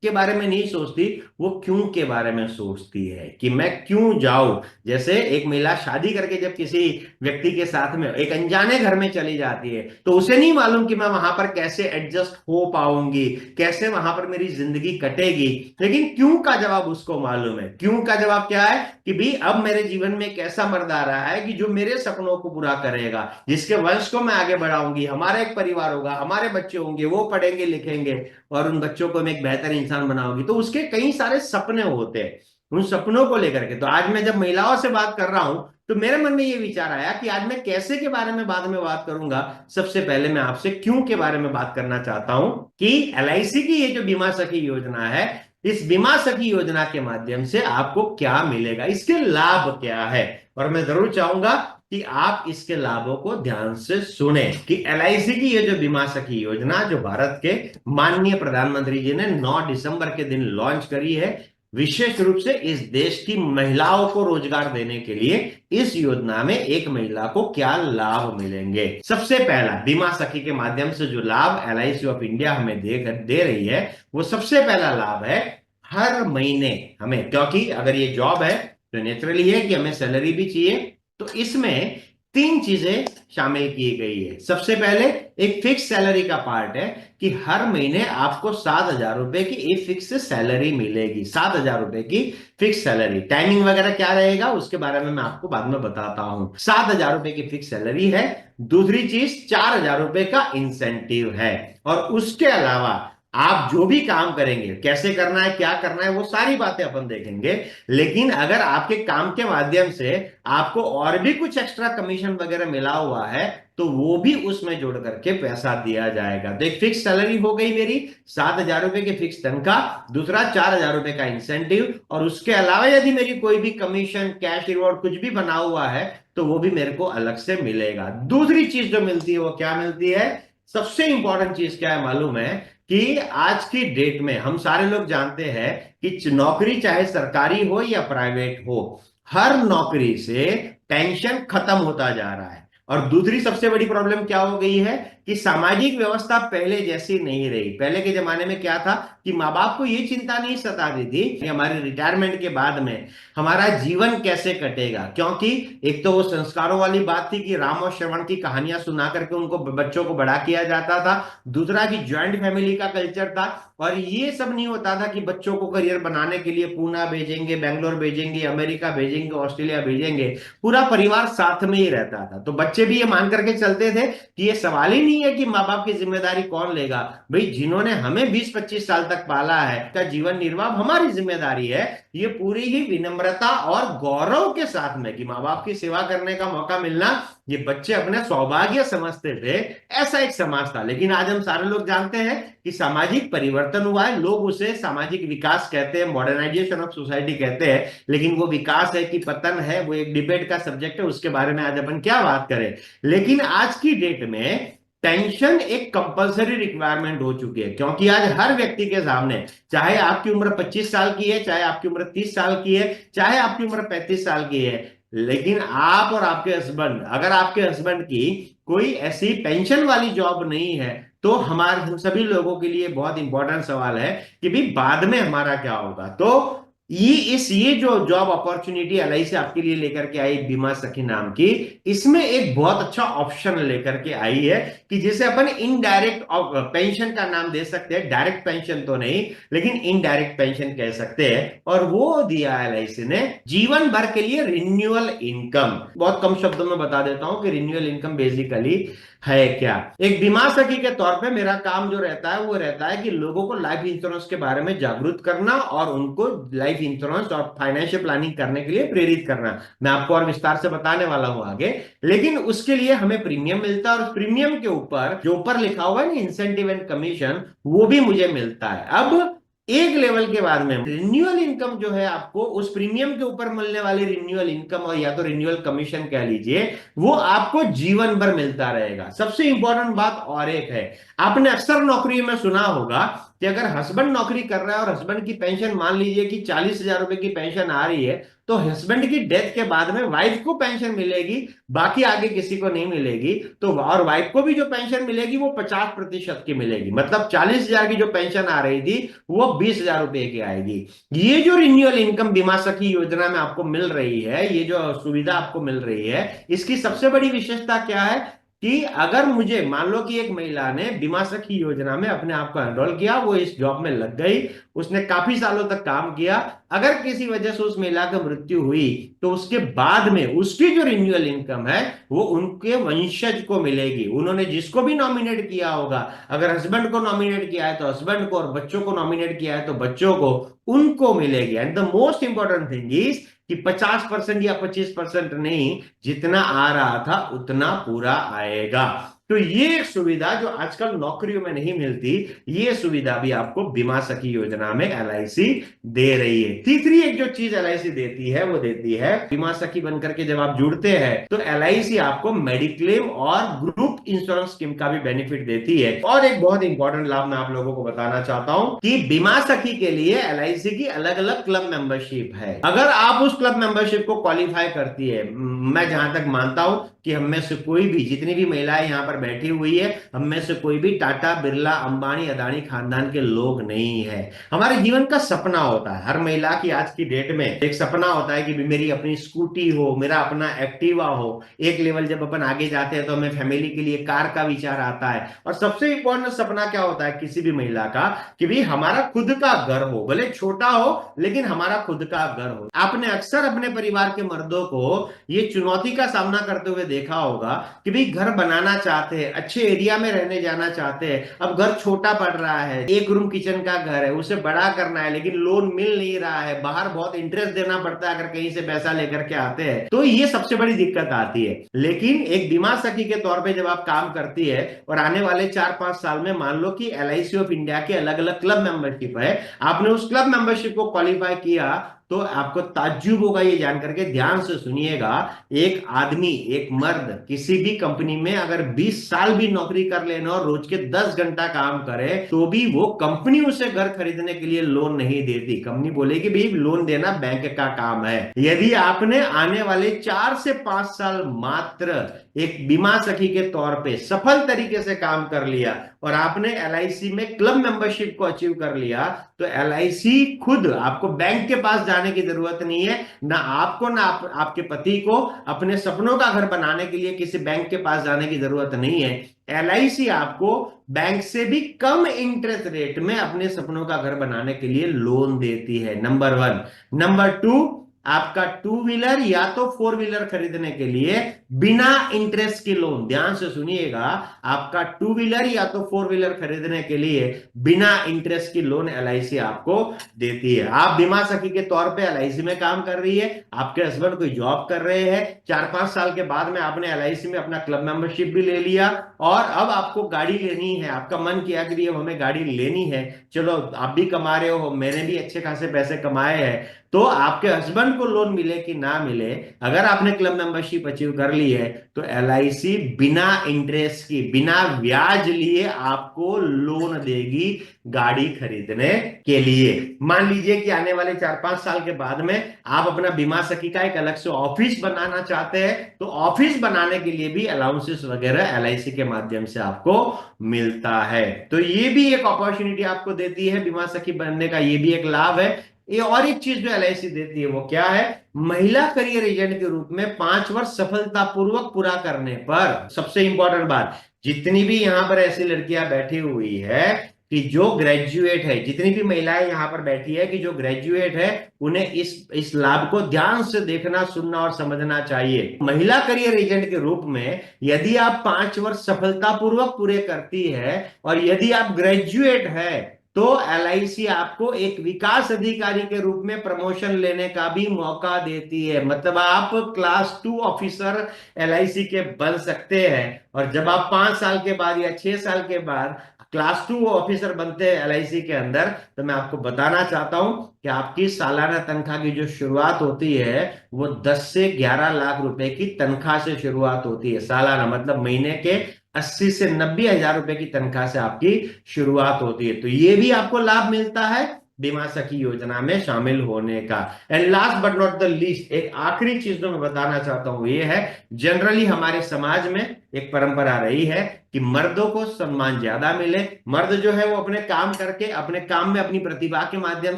के बारे में नहीं सोचती, वो क्यों के बारे में सोचती है कि मैं क्यों जाऊं। जैसे एक महिला शादी करके जब किसी व्यक्ति के साथ में एक अनजाने घर में चली जाती है, तो उसे नहीं मालूम कि मैं वहां पर कैसे एडजस्ट हो पाऊंगी, कैसे वहां पर मेरी जिंदगी कटेगी। लेकिन क्यों का जवाब उसको मालूम है। क्यों का जवाब क्या है कि भी अब मेरे जीवन में एक ऐसा मर्द आ रहा है कि जो मेरे सपनों को पूरा करेगा, जिसके वंश को मैं आगे बढ़ाऊंगी, हमारा एक परिवार होगा, हमारे बच्चे होंगे, वो पढ़ेंगे लिखेंगे और उन बच्चों को मैं एक बेहतर इंसान बनाऊंगी। तो उसके कई सारे सपने होते हैं। उन सपनों को लेकर के तो आज मैं जब महिलाओं से बात कर रहा हूं, तो मेरे मन में ये विचार आया कि आज मैं कैसे के बारे में बाद में बात करूंगा। सबसे पहले मैं आपसे क्यों के बारे में बात करना चाहता हूं कि एलआईसी की ये जो बीमा सखी योजना है, इस बीमा सखी योजना के माध्यम से आपको क्या मिलेगा, इसके लाभ क्या है। और मैं जरूर चाहूंगा कि आप इसके लाभों को ध्यान से सुने कि एलआईसी की ये जो बीमा सखी योजना जो भारत के माननीय प्रधानमंत्री जी ने 9 दिसंबर के दिन लॉन्च करी है, विशेष रूप से इस देश की महिलाओं को रोजगार देने के लिए, इस योजना में एक महिला को क्या लाभ मिलेंगे। सबसे पहला, बीमा सखी के माध्यम से जो लाभ एलआईसी ऑफ इंडिया हमें दे रही है, वो सबसे पहला लाभ है हर महीने हमें, क्योंकि अगर ये जॉब है तो नेचुरली है कि हमें सैलरी भी चाहिए, तो इसमें तीन चीजें शामिल की गई है। सबसे पहले एक फिक्स सैलरी का पार्ट है कि हर महीने आपको 7,000 रुपए की एक फिक्स सैलरी मिलेगी। 7,000 रुपए की फिक्स सैलरी। टाइमिंग वगैरह क्या रहेगा उसके बारे में मैं आपको बाद में बताता हूं। 7,000 रुपए की फिक्स सैलरी है। दूसरी चीज 4,000 रुपए का इंसेंटिव है। और उसके अलावा आप जो भी काम करेंगे, कैसे करना है, क्या करना है, वो सारी बातें अपन देखेंगे। लेकिन अगर आपके काम के माध्यम से आपको और भी कुछ एक्स्ट्रा कमीशन वगैरह मिला हुआ है, तो वो भी उसमें जोड़ करके पैसा दिया जाएगा। तो एक फिक्स सैलरी हो गई मेरी, 7,000 रुपए की फिक्स तनख्वाह, दूसरा 4,000 रुपए का इंसेंटिव, और उसके अलावा यदि मेरी कोई भी कमीशन, कैश रिवॉर्ड कुछ भी बना हुआ है, तो वो भी मेरे को अलग से मिलेगा। दूसरी चीज जो मिलती है वो क्या मिलती है, सबसे इंपॉर्टेंट चीज क्या है मालूम है कि आज की डेट में हम सारे लोग जानते हैं कि नौकरी चाहे सरकारी हो या प्राइवेट हो, हर नौकरी से टेंशन खत्म होता जा रहा है। और दूसरी सबसे बड़ी प्रॉब्लम क्या हो गई है कि सामाजिक व्यवस्था पहले जैसी नहीं रही। पहले के जमाने में क्या था कि माँ बाप को ये चिंता नहीं सताती थी कि हमारे रिटायरमेंट के बाद में हमारा जीवन कैसे कटेगा, क्योंकि एक तो वो संस्कारों वाली बात थी कि राम और श्रवण की कहानियां सुना करके उनको, बच्चों को बड़ा किया जाता था। दूसरा कि ज्वाइंट फैमिली का कल्चर था, और ये सब नहीं होता था कि बच्चों को करियर बनाने के लिए पूना भेजेंगे, बेंगलोर भेजेंगे, अमेरिका भेजेंगे, ऑस्ट्रेलिया भेजेंगे। पूरा परिवार साथ में ही रहता था। तो बच्चे भी ये मान करके चलते थे कि ये सवाल ही नहीं है कि माँ बाप की जिम्मेदारी कौन लेगा, भाई जिन्होंने हमें 20-25 साल तक पाला है का जीवन निर्वाह हमारी जिम्मेदारी है। ये पूरी ही विनम्रता और गौरव के साथ में कि माँ बाप की सेवा करने का मौका मिलना, ये बच्चे अपने सौभाग्य समझते थे। ऐसा एक समाज था। लेकिन आज हम सारे लोग जानते हैं कि सामाजिक परिवर्तन हुआ है। लोग उसे सामाजिक विकास कहते हैं, मॉडर्नाइजेशन ऑफ सोसाइटी कहते हैं। लेकिन वो विकास है कि पतन है, वो एक डिबेट का सब्जेक्ट है, उसके बारे में आज अपन क्या बात करें। लेकिन आज की डेट में पेंशन एक कंपलसरी रिक्वायरमेंट हो चुकी है, क्योंकि आज हर व्यक्ति के सामने, चाहे आपकी उम्र 25 साल की है, चाहे आपकी उम्र 30 साल की है, चाहे आपकी उम्र 35 साल की है, लेकिन आप और आपके हस्बैंड, अगर आपके हस्बैंड की कोई ऐसी पेंशन वाली जॉब नहीं है, तो हमारे हम सभी लोगों के लिए बहुत इंपॉर्टेंट सवाल है कि भी बाद में हमारा क्या होगा। तो ये जो जॉब अपॉर्चुनिटी एलआईसी आपके लिए लेकर के आई बीमा सखी नाम की, इसमें एक बहुत अच्छा ऑप्शन लेकर के आई है कि जिसे अपन इनडायरेक्ट पेंशन का नाम दे सकते हैं। डायरेक्ट पेंशन तो नहीं, लेकिन इनडायरेक्ट पेंशन कह सकते हैं। और वो दिया एलआईसी ने जीवन भर के लिए रिन्यूअल इनकम। बहुत कम शब्दों में बता देता हूं कि रिन्यूअल इनकम बेसिकली है क्या। एक बीमा सखी के तौर पे मेरा काम जो रहता है वो रहता है कि लोगों को लाइफ इंश्योरेंस के बारे में जागरूक करना और उनको लाइफ इंश्योरेंस और फाइनेंशियल प्लानिंग करने के लिए प्रेरित करना। मैं आपको और विस्तार से बताने वाला हूं आगे। लेकिन उसके लिए हमें प्रीमियम मिलता है, और उस प्रीमियम के ऊपर जो ऊपर लिखा हुआ है ना इंसेंटिव एंड कमीशन, वो भी मुझे मिलता है। अब एक लेवल के बाद में रिन्यूअल इनकम जो है, आपको उस प्रीमियम के ऊपर मिलने वाली रिन्यूअल इनकम, और या तो रिन्यूअल कमीशन कह लीजिए, वो आपको जीवन भर मिलता रहेगा। सबसे इंपॉर्टेंट बात और एक है, आपने अक्सर नौकरी में सुना होगा कि अगर हस्बैंड नौकरी कर रहा है और हस्बैंड की पेंशन मान लीजिए कि 40,000 रुपए की पेंशन आ रही है, तो हस्बैंड की डेथ के बाद में वाइफ को पेंशन मिलेगी, बाकी आगे किसी को नहीं मिलेगी। तो और वाइफ को भी जो पेंशन मिलेगी वो 50% की मिलेगी। मतलब 40,000 की जो पेंशन आ रही थी वो 20,000 रुपए की आएगी। ये जो रिन्यूअल इनकम बीमा सखी योजना में आपको मिल रही है, ये जो सुविधा आपको मिल रही है, इसकी सबसे बड़ी विशेषता क्या है कि अगर मुझे मान लो कि एक महिला ने बीमा सखी योजना में अपने आप को एनरोल किया, वो इस जॉब में लग गई, उसने काफी सालों तक काम किया, अगर किसी वजह से उस महिला की मृत्यु हुई, तो उसके बाद में उसकी जो रिन्यूअल इनकम है वो उनके वंशज को मिलेगी। उन्होंने जिसको भी नॉमिनेट किया होगा, अगर हस्बैंड को नॉमिनेट किया है तो हस्बैंड को, और बच्चों को नॉमिनेट किया है तो बच्चों को, उनको मिलेगी। And the most important thing is कि 50% या 25% नहीं, जितना आ रहा था उतना पूरा आएगा। तो ये एक सुविधा जो आजकल नौकरियों में नहीं मिलती, ये सुविधा भी आपको बीमा सखी योजना में एलआईसी दे रही है। तीसरी एक जो चीज एलआईसी देती है, वो देती है बीमा सखी बनकर के जब आप जुड़ते हैं तो एलआईसी आपको मेडिक्लेम और ग्रुप इंश्योरेंस स्कीम का भी बेनिफिट देती है। और एक बहुत इंपॉर्टेंट लाभ मैं आप लोगों को बताना चाहता हूं कि बीमा सखी के लिए एलआईसी की अलग अलग क्लब मेंबरशिप है। अगर आप उस क्लब मेंबरशिप को क्वालिफाई करती है, मैं जहां तक मानता हूं कि हम में से कोई भी, जितनी भी महिलाएं यहां पर बैठी हुई है, हम में से कोई भी टाटा बिरला अंबानी अदानी खानदान के लोग नहीं है। हमारे जीवन का सपना होता है, हर महिला की आज की डेट में एक सपना होता है कि मेरी अपनी स्कूटी हो, मेरा अपना एक्टिवा हो। एक लेवल जब अपन आगे जाते हैं तो हमें फैमिली के लिए कार का विचार आता है। और सबसे इंपॉर्टेंट सपना क्या होता है किसी भी महिला का, कि भाई हमारा खुद का घर हो, भले छोटा हो लेकिन हमारा खुद का घर हो। आपने अक्सर अपने परिवार के मर्दों को ये चुनौती का सामना करते हुए देखा होगा कि भाई घर बनाना चाहते हैं, अच्छे एरिया में रहने जाना चाहते हैं, अब घर छोटा पड़ रहा है, एक रूम किचन का घर है, उसे बड़ा करना है, लेकिन लोन मिल नहीं रहा है, बाहर बहुत इंटरेस्ट देना पड़ता है अगर कहीं से पैसा लेकर के आते हैं, तो ये सबसे बड़ी दिक्कत आती है। लेकिन एक बीमा सखी के तौर पे जब आप काम करती है और आने वाले 4-5 साल में मान लो कि एलआईसी ऑफ इंडिया के अलग अलग क्लब मेंबरशिप है, आपने उस क्लब मेंबरशिप को क्वालिफाई किया, तो आपको ताज्जुब होगा ये जान करके, ध्यान से सुनिएगा। एक आदमी, एक मर्द किसी भी कंपनी में अगर 20 साल भी नौकरी कर लेना और रोज के 10 घंटा काम करे, तो भी वो कंपनी उसे घर खरीदने के लिए लोन नहीं देती। कंपनी बोलेगी भाई लोन देना बैंक का काम है। यदि आपने आने वाले 4 से 5 साल मात्र एक बीमा सखी के तौर पे सफल तरीके से काम कर लिया और आपने एलआईसी में क्लब मेंबरशिप को अचीव कर लिया, तो एलआईसी खुद, आपको बैंक के पास जाने की जरूरत नहीं है, ना आपको ना आपके पति को अपने सपनों का घर बनाने के लिए किसी बैंक के पास जाने की जरूरत नहीं है। एलआईसी आपको बैंक से भी कम इंटरेस्ट रेट में अपने सपनों का घर बनाने के लिए लोन देती है, नंबर 1। नंबर 2, आपका 2 व्हीलर या तो 4 व्हीलर खरीदने के लिए बिना इंटरेस्ट की लोन, ध्यान से सुनिएगा, आपका 2 व्हीलर या तो 4 व्हीलर खरीदने के लिए बिना इंटरेस्ट की लोन एलआईसी आपको देती है। आप बीमा सखी के तौर पे एलआईसी में काम कर रही है, आपके हस्बैंड कोई जॉब कर रहे हैं, 4-5 साल के बाद में आपने एलआईसी में अपना क्लब मेंबरशिप भी ले लिया, और अब आपको गाड़ी लेनी है, आपका मन किया कि अब हमें गाड़ी लेनी है, चलो आप भी कमा रहे हो, मैंने भी अच्छे खासे पैसे कमाए हैं, तो आपके हस्बैंड को लोन मिले कि ना मिले, अगर आपने क्लब मेंबरशिप अचीव कर ली है, तो एलआईसी बिना इंटरेस्ट की, बिना ब्याज लिए आपको लोन देगी गाड़ी खरीदने के लिए। मान लीजिए कि आने वाले 4-5 साल के बाद में आप अपना बीमा सखी का एक अलग से ऑफिस बनाना चाहते हैं, तो ऑफिस बनाने के लिए भी अलाउंसेस वगैरह एलआईसी के माध्यम से आपको मिलता है। तो ये भी एक अपॉर्चुनिटी आपको देती है बीमा सखी बनने का, ये भी एक लाभ है ये और एक चीज जो एलआईसी देती है वो क्या है, महिला करियर एजेंट के रूप में 5 वर्ष सफलतापूर्वक पूरा करने पर, सबसे इंपॉर्टेंट बात, जितनी भी यहां पर ऐसी लड़कियां बैठी हुई है कि जो ग्रेजुएट है, जितनी भी महिलाएं यहां पर बैठी है कि जो ग्रेजुएट है, उन्हें इस लाभ को ध्यान से देखना, सुनना और समझना चाहिए। महिला करियर एजेंट के रूप में यदि आप 5 वर्ष सफलतापूर्वक पूरे करती है और यदि आप ग्रेजुएट है, तो एलआईसी आपको एक विकास अधिकारी के रूप में प्रमोशन लेने का भी मौका देती है। मतलब आप क्लास 2 ऑफिसर एलआईसी के बन सकते हैं, और जब आप 5 साल के बाद या 6 साल के बाद क्लास 2 ऑफिसर बनते हैं एलआईसी के अंदर, तो मैं आपको बताना चाहता हूं कि आपकी सालाना तनख्वाह की जो शुरुआत होती है वो 10 से 11 लाख रुपए की तनख्वाह से शुरुआत होती है सालाना, मतलब महीने के 80 से 90 हजार रुपए की तनख्वाह से आपकी शुरुआत होती है। तो ये भी आपको लाभ मिलता है बीमा सखी योजना में शामिल होने का। And last but not the least, एक आखिरी चीज जो मैं बताना चाहता हूं ये है, जनरली हमारे समाज में एक परंपरा रही है कि मर्दों को सम्मान ज्यादा मिले। मर्द जो है वो अपने काम करके, अपने काम में अपनी प्रतिभा के माध्यम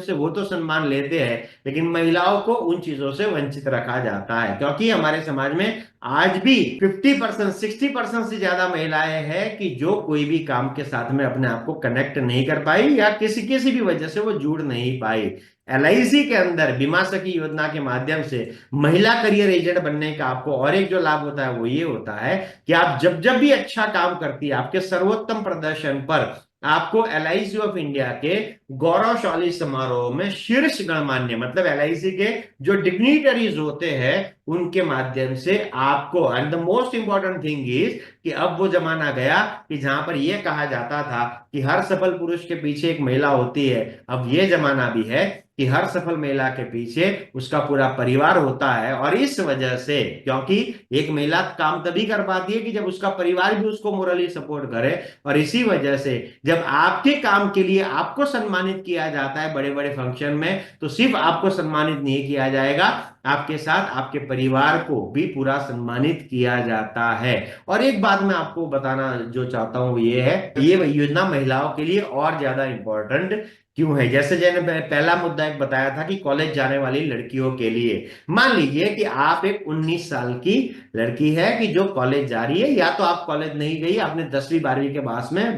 से वो तो सम्मान लेते हैं, लेकिन महिलाओं को उन चीजों से वंचित रखा जाता है, क्योंकि हमारे समाज में आज भी 50% 60% से ज्यादा महिलाएं हैं कि जो कोई भी काम के साथ में अपने आप को कनेक्ट नहीं कर पाई या किसी किसी भी वजह से वो जुड़ नहीं पाई। एलआईसी के अंदर बीमा सखी योजना के माध्यम से महिला करियर एजेंट बनने का आपको और एक जो लाभ होता है वो ये होता है कि आप जब जब भी अच्छा काम करती है, आपके सर्वोत्तम प्रदर्शन पर आपको एलआईसी ऑफ इंडिया के गौरवशाली समारोह में शीर्ष गणमान्य, मतलब एलआईसी के जो डिग्निटरीज होते हैं उनके माध्यम से आपको, and the most important thing is कि अब वो जमाना गया कि जहां पर यह कहा जाता था कि हर सफल पुरुष के पीछे एक महिला होती है, अब यह जमाना भी है कि हर सफल महिला के पीछे उसका पूरा परिवार होता है। और इस वजह से, क्योंकि एक महिला काम तभी कर पाती है कि जब उसका परिवार भी उसको मोरली सपोर्ट करे, और इसी वजह से जब आपके काम के लिए आपको सम्मानित किया जाता है बड़े बड़े फंक्शन में, तो सिर्फ आपको सम्मानित नहीं किया जाएगा, आपके साथ आपके परिवार को भी पूरा सम्मानित किया जाता है। और एक बात मैं आपको बताना जो चाहता हूं ये है, ये योजना महिलाओं के लिए और ज्यादा इंपॉर्टेंट क्यों है। जैसे मैंने पहला मुद्दा एक बताया था कि कॉलेज जाने वाली लड़कियों के लिए, मान लीजिए कि आप एक 19 साल की लड़की है कि जो कॉलेज जा रही है, या तो आप कॉलेज नहीं गई, आपने 10वीं 12वीं के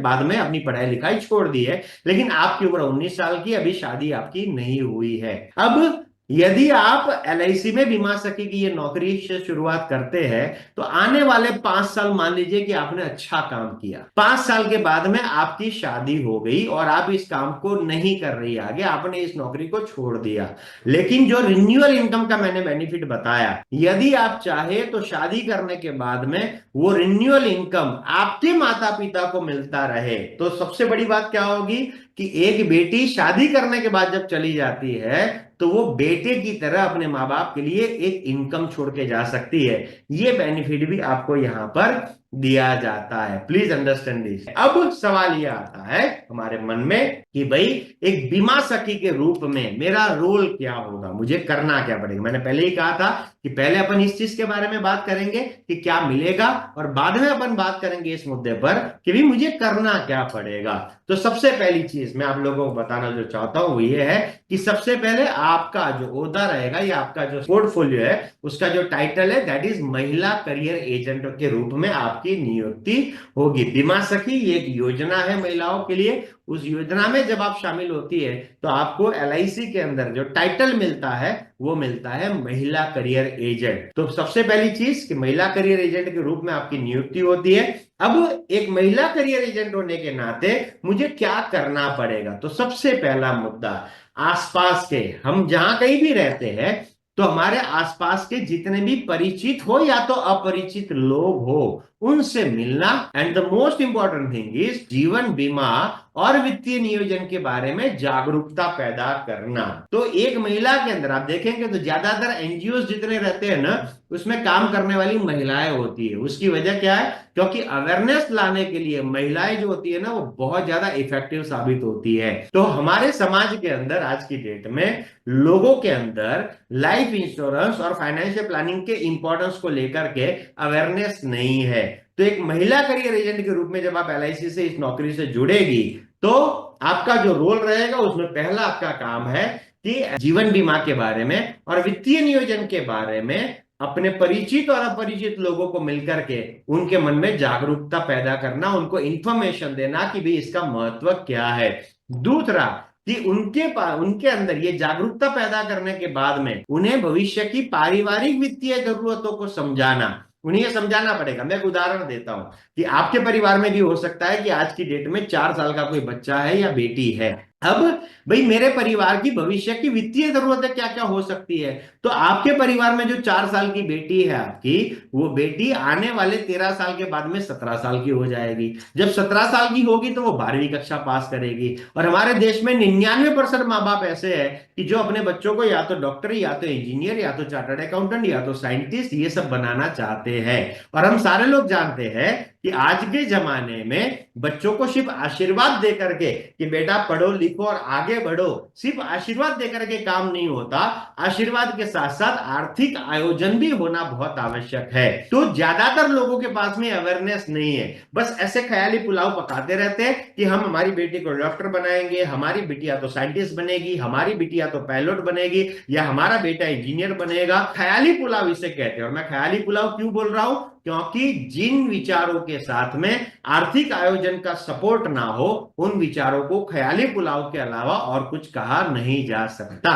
बाद में अपनी पढ़ाई लिखाई छोड़ दी है, लेकिन आपकी उम्र 19 साल की, अभी शादी आपकी नहीं हुई है। अब यदि आप एलआईसी में बीमा सखी की ये नौकरी से शुरुआत करते हैं, तो आने वाले 5 साल मान लीजिए कि आपने अच्छा काम किया, 5 साल के बाद में आपकी शादी हो गई और आप इस काम को नहीं कर रही आगे, आपने इस नौकरी को छोड़ दिया, लेकिन जो रिन्यूअल इनकम का मैंने बेनिफिट बताया, यदि आप चाहे तो शादी करने के बाद में वो रिन्यूअल इनकम आपके माता पिता को मिलता रहे। तो सबसे बड़ी बात क्या होगी कि एक बेटी शादी करने के बाद जब चली जाती है तो वो बेटे की तरह अपने माँ बाप के लिए एक इनकम छोड़ के जा सकती है। ये बेनिफिट भी आपको यहां पर दिया जाता है। Please understand this. अब सवाल यह आता है हमारे मन में कि भाई एक बीमा सखी के रूप में मेरा रोल क्या होगा, मुझे करना क्या पड़ेगा। मैंने पहले ही कहा था कि पहले अपन इस चीज के बारे में बात करेंगे कि क्या मिलेगा, और बाद में अपन बात करेंगे इस मुद्दे पर कि भी मुझे करना क्या पड़ेगा। तो सबसे पहली चीज मैं आप लोगों को बताना जो चाहता हूं वो ये है कि सबसे पहले आपका जो ओहदा रहेगा या आपका जो पोर्टफोलियो है उसका जो टाइटल है दैट इज महिला करियर एजेंट के रूप में आपकी नियुक्ति होगी। बीमा सखी ये एक योजना है महिलाओं के लिए। उस योजना में जब आप शामिल होती है तो आपको एलआईसी के अंदर जो टाइटल मिलता है वो मिलता है महिला करियर एजेंट। तो सबसे पहली चीज कि महिला करियर एजेंट के रूप में आपकी नियुक्ति होती है। अब एक महिला करियर एजेंट होने के नाते मुझे क्या करना पड़ेगा, तो सबसे पहला मुद्दा, आसपास के, हम जहां कहीं भी रहते हैं तो हमारे आसपास के जितने भी परिचित हो या तो अपरिचित लोग हो उनसे मिलना, and the most important thing is जीवन बीमा और वित्तीय नियोजन के बारे में जागरूकता पैदा करना। तो एक महिला के अंदर आप देखेंगे तो ज्यादातर एनजीओ जितने रहते हैं ना उसमें काम करने वाली महिलाएं होती है। उसकी वजह क्या है, क्योंकि अवेयरनेस लाने के लिए महिलाएं जो होती है ना वो बहुत ज्यादा इफेक्टिव साबित होती है। तो हमारे समाज के अंदर आज की डेट में लोगों के अंदर लाइफ इंश्योरेंस और फाइनेंशियल प्लानिंग के इंपॉर्टेंस को लेकर के अवेयरनेस नहीं है। तो एक महिला करियर एजेंट के रूप में जब आप एलआईसी से इस नौकरी से जुड़ेगी तो आपका जो रोल रहेगा उसमें पहला आपका काम है कि जीवन बीमा के बारे में और वित्तीय नियोजन के बारे में अपने परिचित और अपरिचित लोगों को मिलकर के उनके मन में जागरूकता पैदा करना, उनको इंफॉर्मेशन देना कि भाई इसका महत्व क्या है। दूसरा कि उनके अंदर ये जागरूकता पैदा करने के बाद में उन्हें भविष्य की पारिवारिक वित्तीय जरूरतों को समझाना, उन्हें ये समझाना पड़ेगा। मैं एक उदाहरण देता हूं कि आपके परिवार में भी हो सकता है कि आज की डेट में 4 साल का कोई बच्चा है या बेटी है। अब भाई मेरे परिवार की भविष्य की वित्तीय जरूरतें क्या क्या हो सकती है, तो आपके परिवार में जो 4 साल की बेटी है आपकी, वो बेटी आने वाले 13 साल के बाद में 17 साल की हो जाएगी। जब 17 साल की होगी तो वो 12वीं कक्षा पास करेगी। और हमारे देश में 99% माँ बाप ऐसे हैं कि जो अपने बच्चों को या तो डॉक्टर या तो इंजीनियर या तो चार्टर्ड अकाउंटेंट या तो साइंटिस्ट ये सब बनाना चाहते हैं। और हम सारे लोग जानते हैं कि आज के जमाने में बच्चों को सिर्फ आशीर्वाद दे करके कि बेटा पढ़ो लिखो और आगे बढ़ो, सिर्फ आशीर्वाद दे करके काम नहीं होता। आशीर्वाद के साथ साथ आर्थिक आयोजन भी होना बहुत आवश्यक है। तो ज्यादातर लोगों के पास में अवेयरनेस नहीं है, बस ऐसे ख्याली पुलाव पकाते रहते हैं कि हम हमारी बेटी को डॉक्टर बनाएंगे, हमारी बिटिया तो साइंटिस्ट बनेगी, हमारी बिटिया तो पायलट बनेगी, या हमारा बेटा इंजीनियर बनेगा। ख्याली पुलाव इसे कहते हैं। और मैं ख्याली पुलाव क्यों बोल रहा हूं, क्योंकि जिन विचारों के साथ में आर्थिक आयोजन का सपोर्ट ना हो, उन विचारों को ख्याली पुलाव के अलावा और कुछ कहा नहीं जा सकता।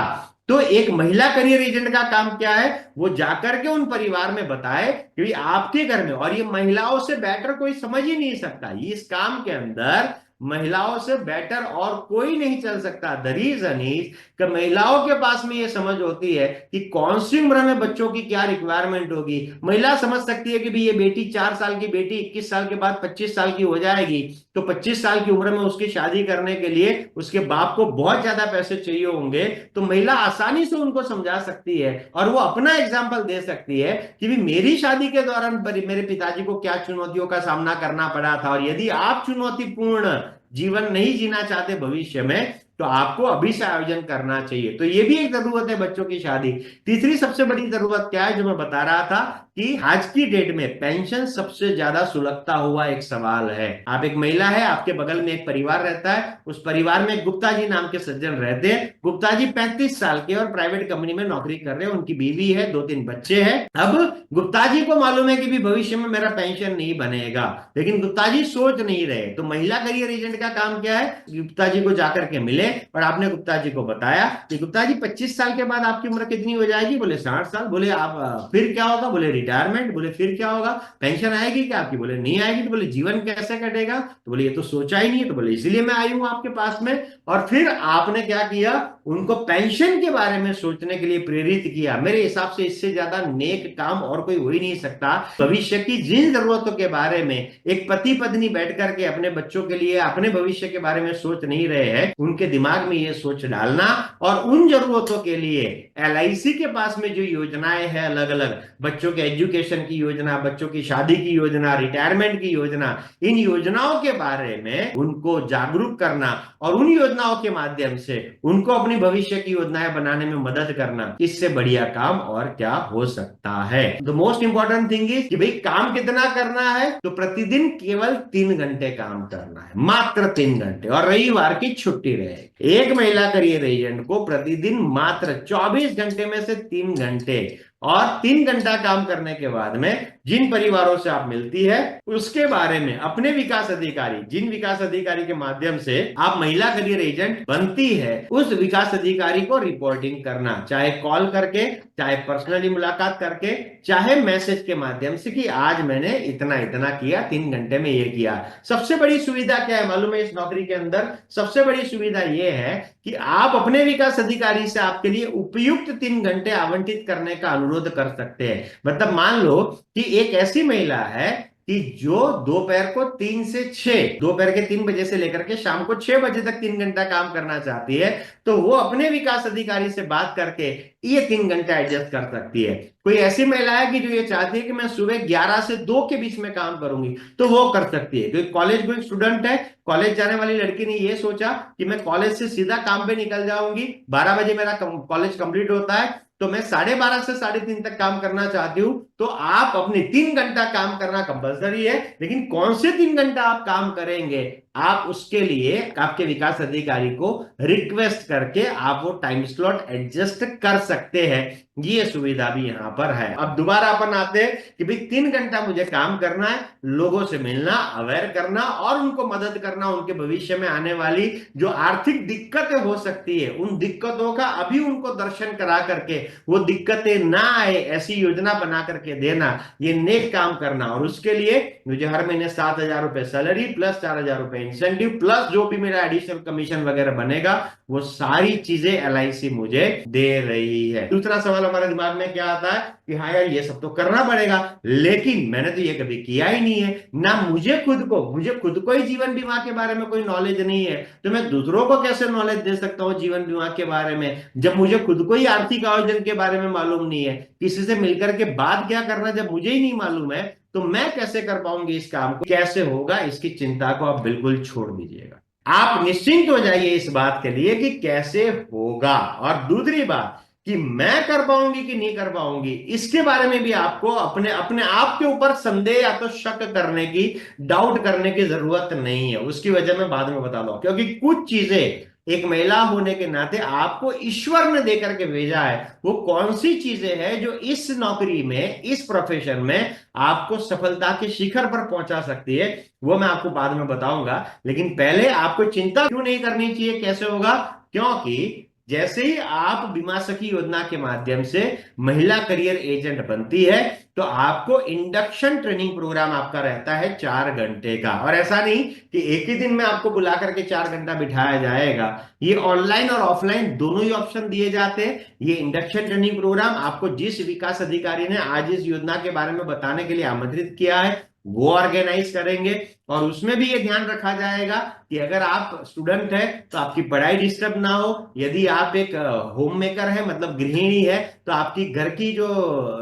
तो एक महिला करियर एजेंट का काम क्या है, वो जाकर के उन परिवार में बताए कि आपके घर में, और ये महिलाओं से बेटर कोई समझ ही नहीं सकता, इस काम के अंदर महिलाओं से बेटर और कोई नहीं चल सकता। द रीजन इज कि महिलाओं के पास में ये समझ होती है कि कौन सी उम्र में बच्चों की क्या रिक्वायरमेंट होगी। महिला समझ सकती है कि भाई ये बेटी 4 साल की बेटी 21 साल के बाद 25 साल की हो जाएगी, तो 25 साल की उम्र में उसकी शादी करने के लिए उसके बाप को बहुत ज्यादा पैसे चाहिए होंगे। तो महिला आसानी से उनको समझा सकती है और वो अपना एग्जाम्पल दे सकती है कि भी मेरी शादी के दौरान मेरे पिताजी को क्या चुनौतियों का सामना करना पड़ा था, और यदि आप चुनौतीपूर्ण जीवन नहीं जीना चाहते भविष्य में तो आपको अभी से आयोजन करना चाहिए। तो ये भी एक जरूरत है बच्चों की शादी। तीसरी सबसे बड़ी जरूरत क्या है, जो मैं बता रहा था कि आज की डेट में पेंशन सबसे ज्यादा सुलगता हुआ एक सवाल है। आप एक महिला है, आपके बगल में एक परिवार रहता है, उस परिवार में गुप्ता जी नाम के सज्जन रहते हैं। गुप्ता जी 35 साल के और प्राइवेट कंपनी में नौकरी कर रहे हैं, उनकी बीवी है, 2-3 बच्चे हैं। अब गुप्ता जी को मालूम है कि भी भविष्य में मेरा पेंशन नहीं बनेगा, लेकिन गुप्ता जी सोच नहीं रहे। तो महिला करियर एजेंट का काम क्या है, गुप्ता जी को जाकर के मिले और आपने गुप्ता जी को बताया कि गुप्ता जी 25 साल के बाद आपकी उम्र कितनी हो जाएगी, बोले 60 साल। बोले आप फिर क्या होगा, बोले रिटायरमेंट। बोले फिर क्या होगा, पेंशन आएगी क्या आपकी, बोले नहीं आएगी। तो बोले जीवन कैसे कटेगा, तो बोले ये तो सोचा ही नहीं है। तो बोले इसलिए मैं आई हूं आपके पास में। और फिर आपने क्या किया, उनको पेंशन के बारे में सोचने के लिए प्रेरित किया। मेरे हिसाब से इससे ज्यादा नेक काम और कोई हो ही नहीं सकता। भविष्य की जिन जरूरतों के बारे में एक पति पत्नी बैठ करके अपने बच्चों के लिए अपने भविष्य के बारे में सोच नहीं रहे हैं, उनके दिमाग में ये सोच डालना और उन जरूरतों के लिए एलआईसी के पास में जो योजनाएं हैं, अलग अलग बच्चों के एजुकेशन की योजना, बच्चों की शादी की योजना, रिटायरमेंट की योजना, इन योजनाओं के बारे में उनको जागरूक करना और उन योजनाओं के माध्यम से उनको अपनी भविष्य की योजनाएं बनाने में मदद करना, इससे बढ़िया काम और क्या हो सकता है। The most important thing is कि भाई काम कितना करना है, तो प्रतिदिन केवल 3 घंटे काम करना है, मात्र 3 घंटे, और रविवार की छुट्टी रहेगी। एक महिला करियर एजेंट को प्रतिदिन मात्र 24 घंटे में से 3 घंटे, और 3 घंटा काम करने के बाद में जिन परिवारों से आप मिलती है उसके बारे में अपने विकास अधिकारी, जिन विकास अधिकारी के माध्यम से आप महिला करियर एजेंट बनती है, उस विकास अधिकारी को रिपोर्टिंग करना, चाहे कॉल करके, चाहे पर्सनली मुलाकात करके, चाहे मैसेज के माध्यम से कि आज मैंने इतना इतना किया, 3 घंटे में ये किया। सबसे बड़ी सुविधा क्या है मालूम है इस नौकरी के अंदर, सबसे बड़ी सुविधा यह है कि आप अपने विकास अधिकारी से आपके लिए उपयुक्त 3 घंटे आवंटित करने का अनुरोध कर सकते हैं। मतलब मान लो कि एक ऐसी महिला है कि जो दोपहर को 3 से 6, दोपहर के 3 बजे से लेकर के शाम को 6 बजे तक 3 घंटा काम करना चाहती है, तो वो अपने विकास अधिकारी से बात करके ये 3 घंटा एडजस्ट कर सकती है। कोई ऐसी महिला है कि जो ये चाहती है कि मैं सुबह 11 से 2 के बीच में काम करूंगी, तो वो कर सकती है। कोई कॉलेज गोइंग स्टूडेंट है, कॉलेज जाने वाली लड़की ने ये सोचा कि मैं कॉलेज से सीधा काम पे निकल जाऊंगी, 12 बजे मेरा कॉलेज कंप्लीट होता है, तो मैं 12:30 से 3:30 तक काम करना चाहती हूं, तो आप अपने 3 घंटा काम करना कंपलसरी है। लेकिन कौन से 3 घंटा आप काम करेंगे, आप उसके लिए आपके विकास अधिकारी को रिक्वेस्ट करके आप वो टाइम स्लॉट एडजस्ट कर सकते हैं। ये सुविधा भी यहाँ पर है। अब दोबारा अपन आते हैं कि भाई 3 घंटा मुझे काम करना है, लोगों से मिलना, अवेयर करना और उनको मदद करना, उनके भविष्य में आने वाली जो आर्थिक दिक्कतें हो सकती है उन दिक्कतों का अभी उनको दर्शन करा करके वो दिक्कतें ना आए ऐसी योजना बना करके देना, ये नेक काम करना। और उसके लिए मुझे हर महीने 7,000 रुपए सैलरी प्लस 4,000 रुपए इंसेंटिव प्लस जो भी मेरा एडिशनल कमीशन वगैरह बनेगा वो सारी चीजें एलआईसी मुझे दे रही है। दूसरा सवाल हमारे दिमाग में क्या आता है कि हाँ यार ये सब तो करना पड़ेगा, लेकिन मैंने तो ये कभी किया ही नहीं है ना, मुझे खुद को ही जीवन बीमा के बारे में कोई नॉलेज नहीं है, तो मैं दूसरों को कैसे नॉलेज दे सकता हूँ जीवन बीमा के बारे में जब मुझे खुद को ही आर्थिक आयोजन के बारे में मालूम नहीं है। किसी से मिलकर के बात क्या करना जब मुझे ही नहीं मालूम है तो मैं कैसे कर पाऊंगी इस काम को, कैसे होगा, इसकी चिंता को आप बिल्कुल छोड़ दीजिएगा। आप निश्चिंत हो जाइए इस बात के लिए कि कैसे होगा। और दूसरी बात कि मैं कर पाऊंगी कि नहीं कर पाऊंगी, इसके बारे में भी आपको अपने अपने आप के ऊपर संदेह या तो शक करने की, डाउट करने की जरूरत नहीं है। उसकी वजह मैं बाद में बता दूं, क्योंकि कुछ चीजें एक महिला होने के नाते आपको ईश्वर ने देकर के भेजा है। वो कौन सी चीजें हैं जो इस नौकरी में, इस प्रोफेशन में आपको सफलता के शिखर पर पहुंचा सकती है, वो मैं आपको बाद में बताऊंगा। लेकिन पहले आपको चिंता क्यों नहीं करनी चाहिए, कैसे होगा, क्योंकि जैसे ही आप बीमा सखी योजना के माध्यम से महिला करियर एजेंट बनती है तो आपको इंडक्शन ट्रेनिंग प्रोग्राम आपका रहता है 4 घंटे का। और ऐसा नहीं कि एक ही दिन में आपको बुला करके 4 घंटा बिठाया जाएगा, ये ऑनलाइन और ऑफलाइन दोनों ही ऑप्शन दिए जाते हैं। ये इंडक्शन ट्रेनिंग प्रोग्राम आपको जिस विकास अधिकारी ने आज इस योजना के बारे में बताने के लिए आमंत्रित किया है वो ऑर्गेनाइज करेंगे। और उसमें भी ये ध्यान रखा जाएगा कि अगर आप स्टूडेंट है तो आपकी पढ़ाई डिस्टर्ब ना हो, यदि आप एक होम मेकर है मतलब गृहिणी है तो आपकी घर की जो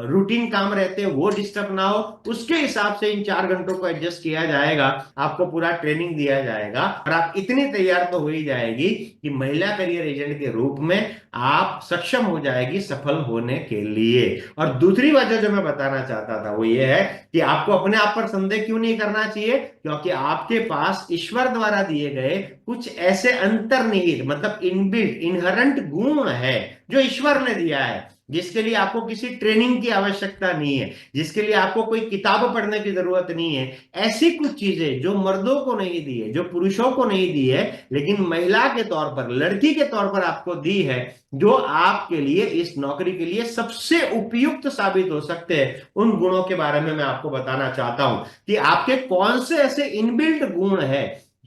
रूटीन काम रहते हैं वो डिस्टर्ब ना हो, उसके हिसाब से इन 4 घंटों को एडजस्ट किया जाएगा, आपको पूरा ट्रेनिंग दिया जाएगा और आप इतनी तैयार तो हो ही जाएगी कि महिला करियर एजेंट के रूप में आप सक्षम हो जाएगी सफल होने के लिए। और दूसरी वजह जो मैं बताना चाहता था वो ये है कि आपको अपने आप पर संदेह क्यों नहीं करना चाहिए, क्योंकि आपके पास ईश्वर द्वारा दिए गए कुछ ऐसे अंतर्निहित मतलब इनबिल्ट इनहरेंट गुण है जो ईश्वर ने दिया है, जिसके लिए आपको किसी ट्रेनिंग की आवश्यकता नहीं है, जिसके लिए आपको कोई किताब पढ़ने की जरूरत नहीं है। ऐसी कुछ चीजें जो मर्दों को नहीं दी है, जो पुरुषों को नहीं दी है, लेकिन महिला के तौर पर, लड़की के तौर पर आपको दी है, जो आपके लिए इस नौकरी के लिए सबसे उपयुक्त साबित हो सकते हैं, उन गुणों के बारे में मैं आपको बताना चाहता हूं कि आपके कौन से ऐसे इनबिल्ट गुण है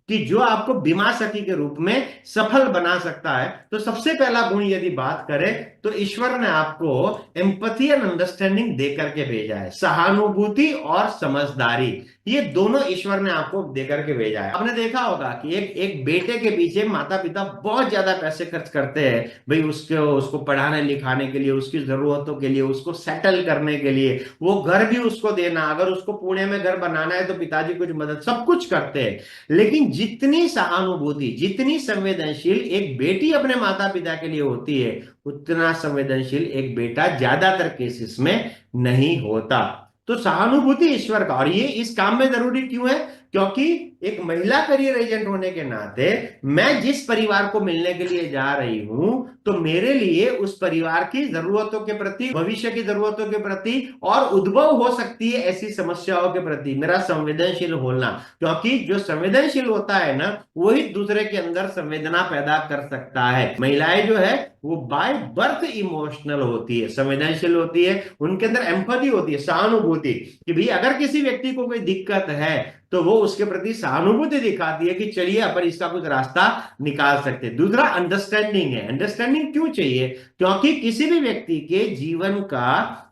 कि जो आपको बीमा सखी के रूप में सफल बना सकता है। तो सबसे पहला गुण यदि बात करें तो ईश्वर ने आपको एम्पैथी एंड अंडरस्टैंडिंग देकर के भेजा है, सहानुभूति और समझदारी, ये दोनों ईश्वर ने आपको देकर के भेजा है। आपने देखा होगा कि एक बेटे के पीछे माता पिता बहुत ज्यादा पैसे खर्च करते हैं, भाई उसको पढ़ाने लिखाने के लिए, उसकी जरूरतों के लिए, उसको सेटल करने के लिए, वो घर भी उसको देना, अगर उसको पुणे में घर बनाना है तो पिताजी कुछ मदद, सब कुछ करते हैं। लेकिन जितनी सहानुभूति, जितनी संवेदनशील एक बेटी अपने माता पिता के लिए होती है, उतना संवेदनशील एक बेटा ज्यादातर केसेस में नहीं होता। तो सहानुभूति ईश्वर का, और ये इस काम में जरूरी क्यों है, क्योंकि एक महिला करियर एजेंट होने के नाते मैं जिस परिवार को मिलने के लिए जा रही हूं तो मेरे लिए उस परिवार की जरूरतों के प्रति, भविष्य की जरूरतों के प्रति और उद्भव हो सकती है ऐसी समस्याओं के प्रति मेरा संवेदनशील होना, क्योंकि जो संवेदनशील होता है ना वही दूसरे के अंदर संवेदना पैदा कर सकता है। महिलाएं जो है वो बाय बर्थ इमोशनल होती है, संवेदनशील होती है, उनके अंदर एम्पैथी होती है, सहानुभूति, कि भाई अगर किसी व्यक्ति को कोई दिक्कत है तो वो उसके प्रति सहानुभूति दिखाती है कि चलिए अपन इसका कुछ रास्ता निकाल सकते हैं। दूसरा अंडरस्टैंडिंग है। अंडरस्टैंडिंग क्यों चाहिए, क्योंकि किसी भी व्यक्ति के जीवन का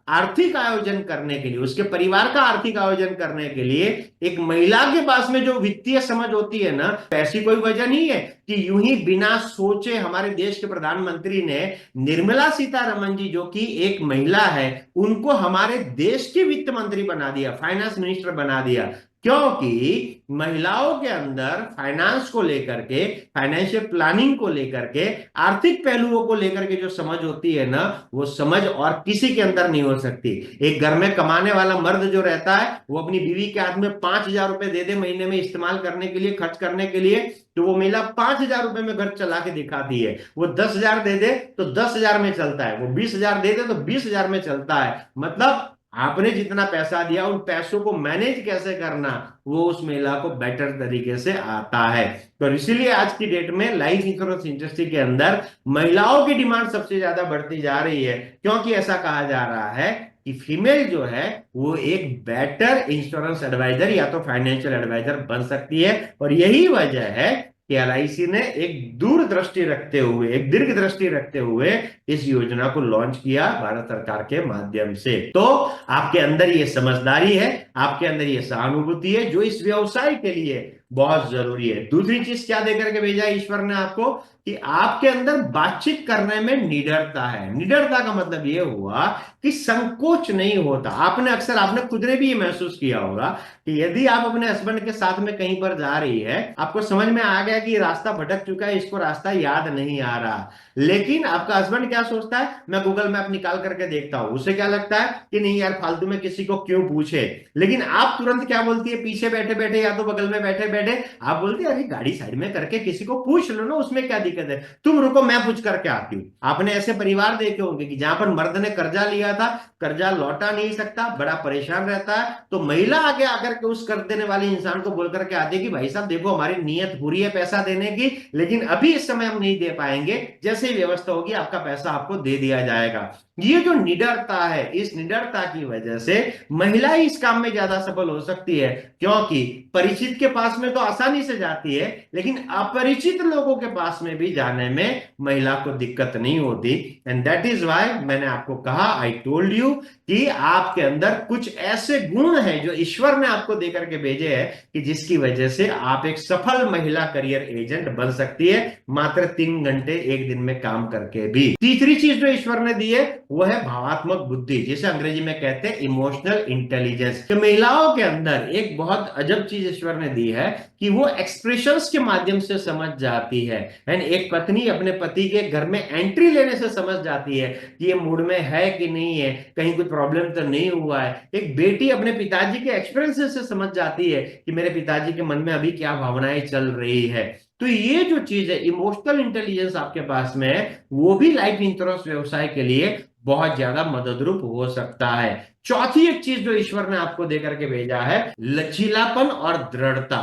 आर्थिक आयोजन करने के लिए, उसके परिवार का आर्थिक आयोजन करने के लिए एक महिला के पास में जो वित्तीय समझ होती है ना, ऐसी कोई वजह नहीं है कि यूं ही बिना सोचे हमारे देश के प्रधानमंत्री ने निर्मला सीतारमण जी जो कि एक महिला है उनको हमारे देश की वित्त मंत्री बना दिया, फाइनेंस मिनिस्टर बना दिया। क्योंकि महिलाओं के अंदर फाइनेंस को लेकर के, फाइनेंशियल प्लानिंग को लेकर के, आर्थिक पहलुओं को लेकर के जो समझ होती है ना, वो समझ और किसी के अंदर नहीं हो सकती। एक घर में कमाने वाला मर्द जो रहता है, वो अपनी बीवी के हाथ में 5,000 रुपए दे दे महीने में इस्तेमाल करने के लिए, खर्च करने के लिए, तो वो महिला 5,000 रुपए में घर चला के दिखाती है। वो 10,000 दे दे तो 10,000 में चलता है, वो 20,000 दे दे तो 20,000 में चलता है। मतलब आपने जितना पैसा दिया, उन पैसों को मैनेज कैसे करना, वो उस महिला को बेटर तरीके से आता है। तो इसीलिए आज की डेट में लाइफ इंश्योरेंस इंडस्ट्री के अंदर महिलाओं की डिमांड सबसे ज्यादा बढ़ती जा रही है, क्योंकि ऐसा कहा जा रहा है कि फीमेल जो है वो एक बेटर इंश्योरेंस एडवाइजर या तो फाइनेंशियल एडवाइजर बन सकती है। और यही वजह है कि एलआईसी ने एक दूरदृष्टि रखते हुए, एक दीर्घ दृष्टि रखते हुए इस योजना को लॉन्च किया भारत सरकार के माध्यम से। तो आपके अंदर ये समझदारी है, आपके अंदर ये सहानुभूति है, जो इस व्यवसाय के लिए बहुत जरूरी है। दूसरी चीज क्या देकर के भेजा है ईश्वर ने आपको, कि आपके अंदर बातचीत करने में निडरता है। निडरता का मतलब ये हुआ कि संकोच नहीं होता। आपने खुद ने भी ये महसूस किया होगा कि यदि आप अपने हस्बैंड के साथ में कहीं पर जा रही है, आपको समझ में आ गया कि रास्ता भटक चुका है, इसको रास्ता याद नहीं आ रहा, लेकिन आपका हस्बैंड क्या सोचता है, मैं गूगल मैप निकाल करके देखता हूं। उसे क्या लगता है कि नहीं यार, फालतू में किसी को क्यों पूछे। लेकिन आप तुरंत क्या बोलती है, पीछे बैठे बैठे या तो बगल में बैठे बैठे आप बोलती है, अरे गाड़ी साइड में करके किसी को पूछ लो ना, उसमें क्या दिक्कत है, तुम रुको मैं पूछ करके आती हूँ। आपने ऐसे परिवार देखे होंगे कि जहां पर मर्द ने कर्जा लिया था, कर्जा लौटा नहीं सकता, बड़ा परेशान रहता है, तो महिला आगे आकर के उस कर देने वाले इंसान को बोल करके आती है कि भाई साहब देखो, हमारी नीयत पूरी है पैसा देने की, लेकिन अभी इस समय हम नहीं दे पाएंगे, जैसे ही व्यवस्था होगी आपका पैसा आपको दे दिया जाएगा। ये जो निडरता है, इस निडरता की वजह से महिला ही इस काम में ज्यादा सफल हो सकती है, क्योंकि परिचित के पास में तो आसानी से जाती है, लेकिन अपरिचित लोगों के पास में भी जाने में महिला को दिक्कत नहीं होती। एंड दैट इज व्हाई मैंने आपको कहा, आई टोल्ड यू, कि आपके अंदर कुछ ऐसे गुण हैं जो ईश्वर ने आपको देकर के भेजे हैं, कि जिसकी वजह से आप एक सफल महिला करियर एजेंट बन सकती है, मात्र 3 घंटे एक दिन में काम करके भी। तीसरी चीज जो ईश्वर ने दी है वो है भावात्मक बुद्धि, जिसे अंग्रेजी में कहते हैं इमोशनल इंटेलिजेंस। तो महिलाओं के अंदर एक बहुत अजब चीज ईश्वर ने दी है कि वो एक्सप्रेशंस के माध्यम से समझ जाती है। एंड एक पत्नी अपने पति के घर में एंट्री लेने से समझ जाती है कि ये मूड में है कि नहीं है, कहीं कोई प्रॉब्लम तो नहीं हुआ है। एक बेटी अपने पिताजी के एक्सपीरियंसेस से समझ जाती है कि मेरे पिताजी के मन में अभी क्या भावनाएं चल रही है। तो ये जो चीज है, इमोशनल इंटेलिजेंस आपके पास में है, वो भी लाइफ इंश्योरेंस व्यवसाय के लिए बहुत ज्यादा मददरूप हो सकता है। चौथी एक चीज जो ईश्वर ने आपको देकर के भेजा है, लचीलापन और दृढ़ता।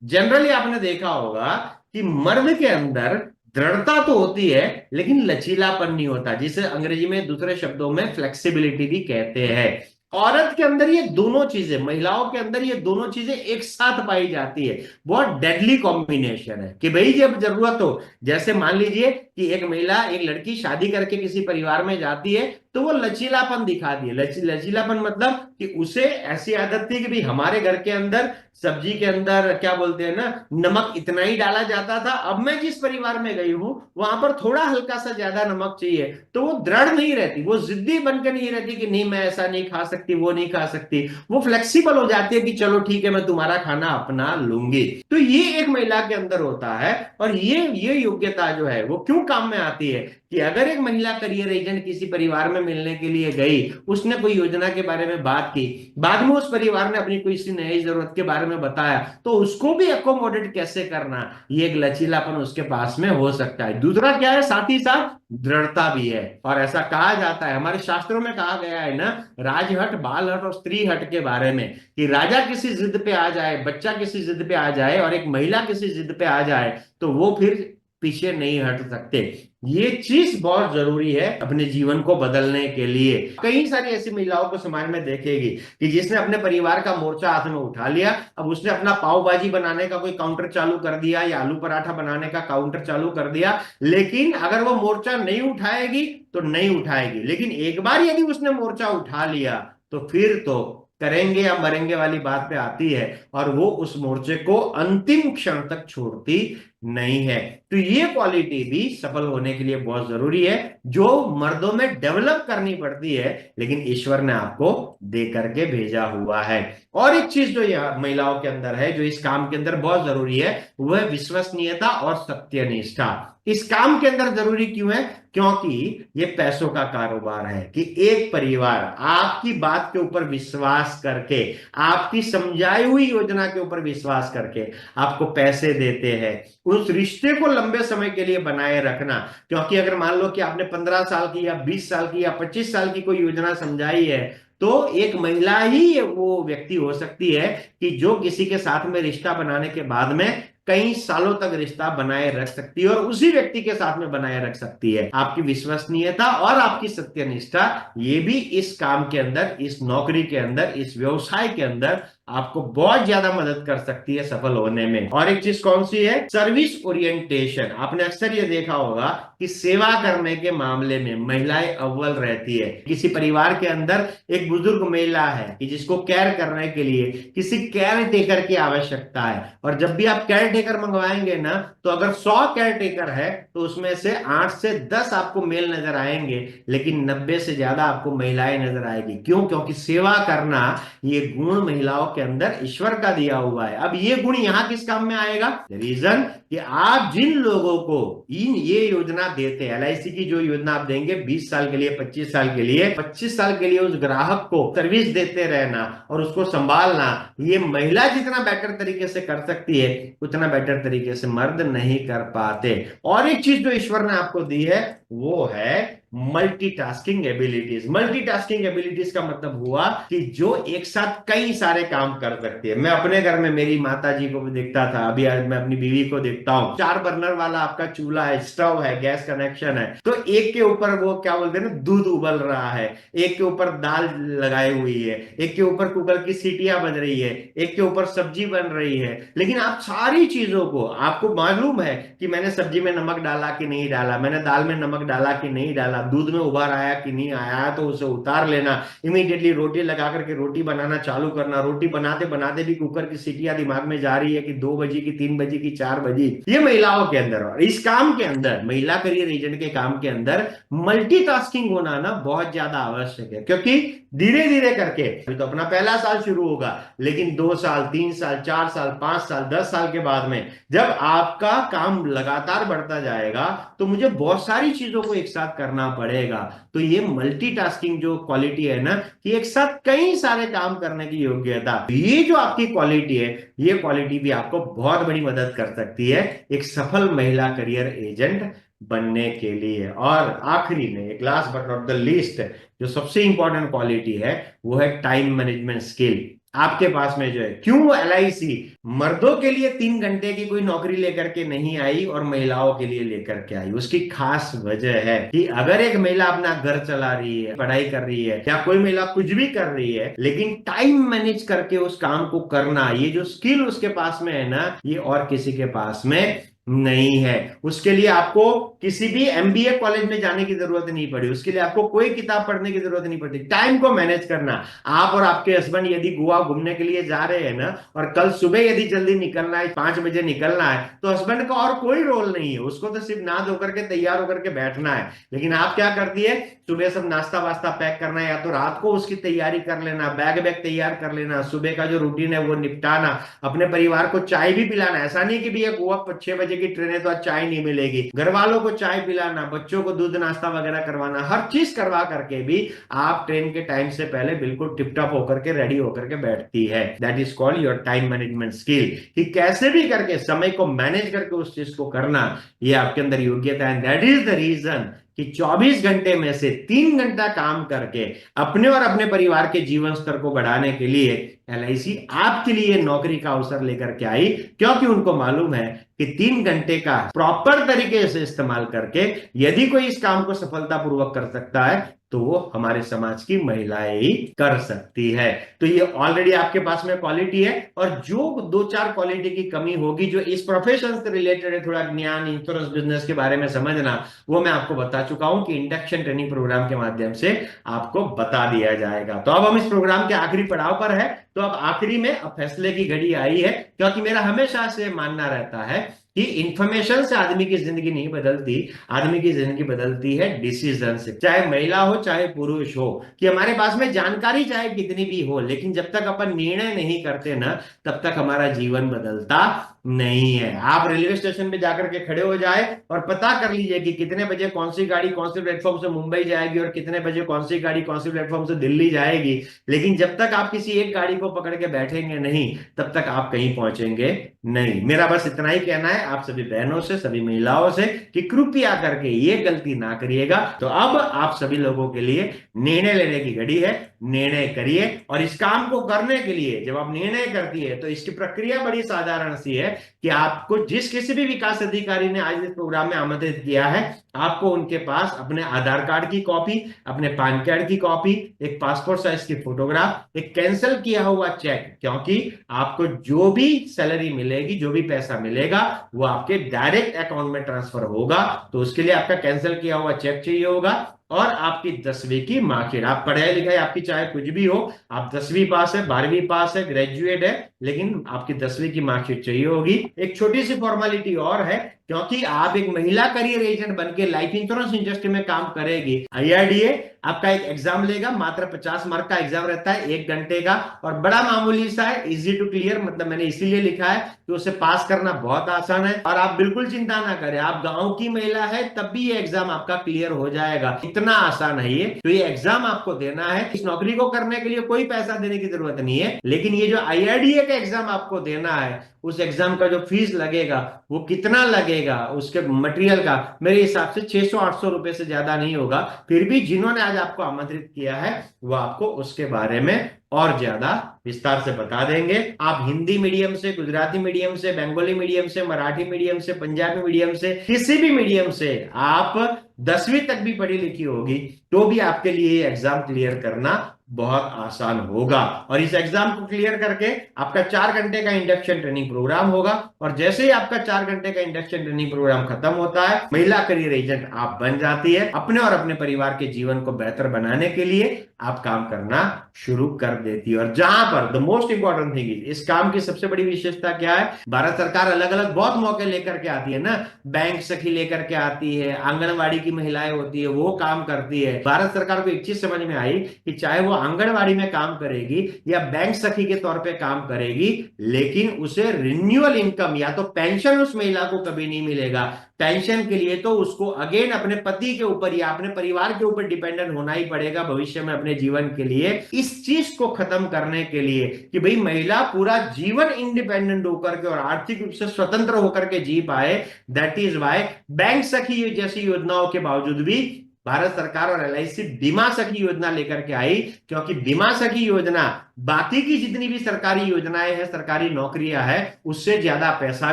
जनरली आपने देखा होगा कि मर्द के अंदर दृढ़ता तो होती है, लेकिन लचीलापन नहीं होता, जिसे अंग्रेजी में दूसरे शब्दों में फ्लेक्सिबिलिटी भी कहते हैं। औरत के अंदर ये दोनों चीजें, महिलाओं के अंदर ये दोनों चीजें एक साथ पाई जाती है। बहुत डेडली कॉम्बिनेशन है कि भाई जब जरूरत हो, जैसे मान लीजिए कि एक महिला, एक लड़की शादी करके किसी परिवार में जाती है, तो वो लचीलापन दिखाती है। लचीलापन मतलब कि उसे ऐसी आदत थी कि भाई हमारे घर के अंदर सब्जी के अंदर क्या बोलते हैं ना, नमक इतना ही डाला जाता था, अब मैं जिस परिवार में गई हूं वहां पर थोड़ा हल्का सा ज्यादा नमक चाहिए। तो वो दृढ़ नहीं रहती, वो जिद्दी बनकर नहीं रहती कि नहीं मैं ऐसा नहीं खा सकती, वो नहीं खा सकती। वो फ्लेक्सिबल हो जाती है कि चलो ठीक है, मैं तुम्हारा खाना अपना लूंगी। तो ये एक महिला के अंदर होता है। और ये योग्यता जो है वो क्यों काम में आती है, कि अगर एक महिला करियर एजेंट किसी परिवार में मिलने के लिए गई, उसने कोई योजना के बारे में बात की, बाद में उस परिवार ने अपनी कोई नई जरूरत के बारे में बताया, तो उसको भी अकोमोडेट कैसे करना, ये एक लचीलापन उसके पास में हो सकता है। दूसरा क्या है, साथ ही साथ दृढ़ता भी है। और ऐसा कहा जाता है, हमारे शास्त्रों में कहा गया है ना, राजहट, बालहट और स्त्री हट के बारे में, कि राजा किसी जिद पे आ जाए, बच्चा किसी जिद पे आ जाए और एक महिला किसी जिद पे आ जाए, तो वो फिर पीछे नहीं हट सकते। ये चीज बहुत जरूरी है अपने जीवन को बदलने के लिए। कई सारी ऐसी महिलाओं को समाज में देखेगी कि जिसने अपने परिवार का मोर्चा हाथ में उठा लिया, अब उसने अपना पाव भाजी बनाने का कोई काउंटर चालू कर दिया या आलू पराठा बनाने का काउंटर चालू कर दिया, लेकिन अगर वो मोर्चा नहीं उठाएगी तो नहीं उठाएगी, लेकिन एक बार यदि उसने मोर्चा उठा लिया तो फिर तो करेंगे या मरेंगे वाली बात पे आती है, और वो उस मोर्चे को अंतिम क्षण तक छोड़ती नहीं है। तो ये क्वालिटी भी सफल होने के लिए बहुत जरूरी है, जो मर्दों में डेवलप करनी पड़ती है, लेकिन ईश्वर ने आपको दे करके भेजा हुआ है। और एक चीज जो यह महिलाओं के अंदर है, जो इस काम के अंदर बहुत जरूरी है, वो है विश्वसनीयता और सत्यनिष्ठा। इस काम के अंदर जरूरी क्यों है? क्योंकि ये पैसों का कारोबार है कि एक परिवार आपकी बात के ऊपर विश्वास करके, आपकी समझाई हुई योजना के ऊपर विश्वास करके आपको पैसे देते हैं। उस रिश्ते को लंबे समय के लिए बनाए रखना, क्योंकि अगर मान लो कि आपने 15 साल की या 20 साल की या 25 साल की कोई योजना समझाई है, तो एक महिला ही वो व्यक्ति हो सकती है कि जो किसी के साथ में रिश्ता बनाने के बाद में कई सालों तक रिश्ता बनाए रख सकती है, और उसी व्यक्ति के साथ में बनाए रख सकती है। आपकी विश्वसनीयता और आपकी सत्यनिष्ठा, ये भी इस काम के अंदर, इस नौकरी के अंदर, इस व्यवसाय के अंदर आपको बहुत ज्यादा मदद कर सकती है सफल होने में। और एक चीज कौन सी है? Service orientation. आपने अक्सर ये देखा होगा कि सेवा करने के मामले में महिलाएं अव्वल रहती है। किसी परिवार के अंदर एक बुजुर्ग महिला है कि जिसको केयर करने के लिए किसी केयर टेकर की आवश्यकता है, और जब भी आप केयर टेकर मंगवाएंगे ना, तो अगर 100 केयर टेकर है तो उसमें से 8 से 10 आपको मेल नजर आएंगे, लेकिन 90 से ज्यादा आपको महिलाएं नजर आएगी। क्यों? क्योंकि सेवा करना ये गुण महिलाओं के अंदर ईश्वर का दिया हुआ है। अब ये गुण यहां किस काम में आएगा? रीजन कि आप जिन लोगों को ये योजना देते हैं, एलआईसी की जो योजना आप देंगे 20 साल के लिए, 25 साल के लिए, 25 साल के लिए उस ग्राहक को सर्विस देते रहना और उसको संभालना, ये महिला जितना बेटर तरीके से कर सकती है, उतना बेटर तरीके से मर्द नहीं कर पाते। और एक चीज जो ईश्वर ने आपको दी है, वो है मल्टीटास्किंग एबिलिटीज। मल्टीटास्किंग एबिलिटीज का मतलब हुआ कि जो एक साथ कई सारे काम कर सकती है। मैं अपने घर में मेरी माता जी को भी देखता था, अभी आज मैं अपनी बीवी को देखता हूँ, 4 बर्नर वाला आपका चूल्हा है, स्टोव है, गैस कनेक्शन है, तो एक के ऊपर वो क्या बोलते हैं ना, दूध उबल रहा है, एक के ऊपर दाल लगाई हुई है, एक के ऊपर कुकर की सीटियां बन रही है, एक के ऊपर सब्जी बन रही है। लेकिन आप सारी चीजों को, आपको मालूम है कि मैंने सब्जी में नमक डाला कि नहीं डाला, मैंने दाल में नमक डाला कि नहीं डाला, दूध में उबाल आया कि नहीं आया, तो उसे उतार लेना, इमीडिएटली रोटी लगा करके रोटी बनाना चालू करना, रोटी बनाते बनाते भी कुकर की सीटियां दिमाग में जा रही है कि 2 बजी की, 3 बजी की, 4 बजी। ये महिलाओं के अंदर, और इस काम के अंदर, महिला करियर एजेंट के काम के अंदर मल्टीटास्किंग होना ना बहुत ज्यादा आवश्यक है। क्योंकि धीरे धीरे करके, अभी तो अपना पहला साल शुरू होगा, लेकिन 2 साल, 3 साल, 4 साल, 5 साल, 10 साल के बाद में जब आपका काम लगातार बढ़ता जाएगा, तो मुझे बहुत सारी चीजों को एक साथ करना पड़ेगा। तो ये मल्टीटास्किंग जो क्वालिटी है ना, कि एक साथ कई सारे काम करने की योग्यता, ये जो आपकी क्वालिटी है, ये क्वालिटी भी आपको बहुत बड़ी मदद कर सकती है एक सफल महिला करियर एजेंट बनने के लिए। और आखिरी में, एक last but not the least, जो सबसे इंपॉर्टेंट क्वालिटी है, वो है टाइम मैनेजमेंट स्किल। आपके पास में जो है, क्यों एलआईसी मर्दों के लिए 3 घंटे की कोई नौकरी लेकर के नहीं आई और महिलाओं के लिए लेकर के आई? उसकी खास वजह है कि अगर एक महिला अपना घर चला रही है, पढ़ाई कर रही है, या कोई महिला कुछ भी कर रही है, लेकिन टाइम मैनेज करके उस काम को करना, ये जो स्किल उसके पास में है ना, ये और किसी के पास में नहीं है। उसके लिए आपको किसी भी एमबीए कॉलेज में जाने की जरूरत नहीं पड़ी, उसके लिए आपको कोई किताब पढ़ने की जरूरत नहीं पड़ती। टाइम को मैनेज करना, आप और आपके हस्बैंड यदि गोवा घूमने के लिए जा रहे हैं ना, और कल सुबह यदि जल्दी निकलना है, 5 बजे निकलना है, तो हस्बैंड का और कोई रोल नहीं है, उसको तो सिर्फ नहा धो करके तैयार होकर के बैठना है। लेकिन आप क्या करती है? सुबह सब नाश्ता वास्ता पैक करना है, या तो रात को उसकी तैयारी कर लेना, बैग बैग तैयार कर लेना, सुबह का जो रूटीन है वो निपटाना, अपने परिवार को चाय भी पिलाना। ऐसा नहीं कि भैया गोवा 6 बजे की ट्रेन है तो आज चाय नहीं मिलेगी, घर वालों को चाय पिलाना, बच्चों को दूध नाश्ता वगैरह करवाना, हर चीज करवा करके भी आप ट्रेन के टाइम से पहले बिल्कुल टिपटॉप होकर के रेडी होकर के बैठती है। That is called your time management skill, कि कैसे भी करके समय को मैनेज करके उस चीज को करना, ये आपके अंदर योग्यता है। दैट इज द रीजन कि 24 घंटे में से 3 घंटा काम करके अपने और अपने परिवार के जीवन स्तर को बढ़ाने के लिए एलआईसी आपके लिए नौकरी का अवसर लेकर के आई, क्योंकि उनको मालूम है कि 3 घंटे का प्रॉपर तरीके से इस्तेमाल करके यदि कोई इस काम को सफलतापूर्वक कर सकता है, तो वो हमारे समाज की महिलाएं ही कर सकती है। तो ये ऑलरेडी आपके पास में क्वालिटी है, और जो 2-4 क्वालिटी की कमी होगी, जो इस प्रोफेशन से रिलेटेड है, थोड़ा ज्ञान इंश्योरेंस बिजनेस के बारे में समझना, वो मैं आपको बता चुका हूं कि इंडक्शन ट्रेनिंग प्रोग्राम के माध्यम से आपको बता दिया जाएगा। तो अब हम इस प्रोग्राम के आखिरी पड़ाव पर है, तो अब आखिरी में अब फैसले की घड़ी आई है, क्योंकि मेरा हमेशा से मानना रहता है कि इंफॉर्मेशन से आदमी की जिंदगी नहीं बदलती, आदमी की जिंदगी बदलती है डिसीजन से। चाहे महिला हो चाहे पुरुष हो, कि हमारे पास में जानकारी चाहे कितनी भी हो, लेकिन जब तक अपन निर्णय नहीं करते ना, तब तक हमारा जीवन बदलता नहीं है। आप रेलवे स्टेशन पे जाकर के खड़े हो जाए और पता कर लीजिए कि कितने बजे कौन सी गाड़ी कौन से प्लेटफॉर्म से मुंबई जाएगी और कितने बजे कौन सी गाड़ी कौन सी प्लेटफॉर्म से दिल्ली जाएगी, लेकिन जब तक आप किसी एक गाड़ी को पकड़ के बैठेंगे नहीं, तब तक आप कहीं पहुंचेंगे नहीं। मेरा बस इतना ही कहना है आप सभी बहनों से, सभी महिलाओं से, कि कृपया करके ये गलती ना करिएगा। तो अब आप सभी लोगों के लिए निर्णय लेने की घड़ी है, निर्णय करिए। और इस काम को करने के लिए जब आप निर्णय करती है तो इसकी प्रक्रिया बड़ी साधारण सी है कि आपको जिस किसी भी विकास अधिकारी ने आज इस प्रोग्राम में आमंत्रित किया है, आपको उनके पास अपने आधार कार्ड की कॉपी, अपने पैन कार्ड की कॉपी, एक पासपोर्ट साइज की फोटोग्राफ, एक कैंसिल किया हुआ चेक, क्योंकि आपको जो भी सैलरी मिलेगी, जो भी पैसा मिलेगा, वो आपके डायरेक्ट अकाउंट में ट्रांसफर होगा। तो उसके लिए आपका कैंसिल किया हुआ चेक चाहिए होगा, और आपकी 10वीं की मार्कशीट। आप पढ़ाई लिखाई आपकी चाहे कुछ भी हो, आप 10वीं पास है, 12वीं पास है, ग्रेजुएट है, लेकिन आपकी 10वीं की मार्कशीट चाहिए होगी। एक छोटी सी फॉर्मेलिटी और है, क्योंकि आप एक महिला करियर एजेंट बनके लाइफ इंश्योरेंस इंडस्ट्री में काम करेगी। आईआरडीए आपका एक एग्जाम लेगा, मात्र 50 मार्क का एग्जाम रहता है, 1 घंटे का, और बड़ा मामूली सा है, इजी टू क्लियर। मतलब मैंने इसीलिए लिखा है कि उसे पास करना बहुत आसान है। और आप बिल्कुल चिंता ना करें, आप गांव की महिला है तब भी ये एग्जाम आपका क्लियर हो जाएगा, इतना आसान है ये। तो ये एग्जाम आपको देना है, इस नौकरी को करने के लिए कोई पैसा देने की जरूरत नहीं है, लेकिन ये जो आईआरडीए का एग्जाम आपको देना है, उस एग्जाम का जो फीस लगेगा वो कितना लगेगा, उसके मटेरियल का मेरे हिसाब से 600-800 रुपए से ज्यादा नहीं होगा। फिर भी जिन्होंने आज आपको आमंत्रित किया है वो आपको उसके बारे में और ज्यादा विस्तार से बता देंगे। आप हिंदी मीडियम से, गुजराती मीडियम से, बंगाली मीडियम से, मराठी मीडियम से, पंजाबी मीडियम से, किसी भी मीडियम से आप 10वीं तक भी पढ़ी लिखी होगी, तो भी आपके लिए एग्जाम क्लियर करना बहुत आसान होगा। और इस एग्जाम को क्लियर करके आपका 4 घंटे का इंडक्शन ट्रेनिंग प्रोग्राम होगा, और जैसे ही आपका 4 घंटे का इंडक्शन ट्रेनिंग प्रोग्राम खत्म होता है, महिला करियर एजेंट आप बन जाती है। अपने और अपने परिवार के जीवन को बेहतर बनाने के लिए आप काम करना शुरू कर देती है। और जहां पर the most important thing is, इस काम की सबसे बड़ी विशेषता क्या है, भारत सरकार अलग अलग बहुत मौके लेकर के आती है ना, बैंक सखी लेकर के आती है, आंगनवाड़ी की महिलाएं होती है वो काम करती है। भारत सरकार को एक चीज समझ में आई कि चाहे वो आंगनवाड़ी में काम करेगी या बैंक सखी के तौर पे काम करेगी, लेकिन उसे रिन्यूअल इनकम या तो पेंशन उस महिला को कभी नहीं मिलेगा। पेंशन के लिए तो उसको अगेन अपने पति के ऊपर या अपने परिवार के ऊपर डिपेंडेंट होना ही पड़ेगा भविष्य में अपने जीवन के लिए। इस चीज को खत्म करने के लिए कि भाई महिला पूरा जीवन इंडिपेंडेंट होकर के और आर्थिक रूप से स्वतंत्र होकर के जी पाए, दैट इज वाई बैंक सखी जैसी योजनाओं के बावजूद भी भारत सरकार और एलआईसी बीमा सखी योजना लेकर के आई, क्योंकि बीमा सखी योजना बाकी की जितनी भी सरकारी योजनाएं हैं, सरकारी नौकरियां हैं, उससे ज्यादा पैसा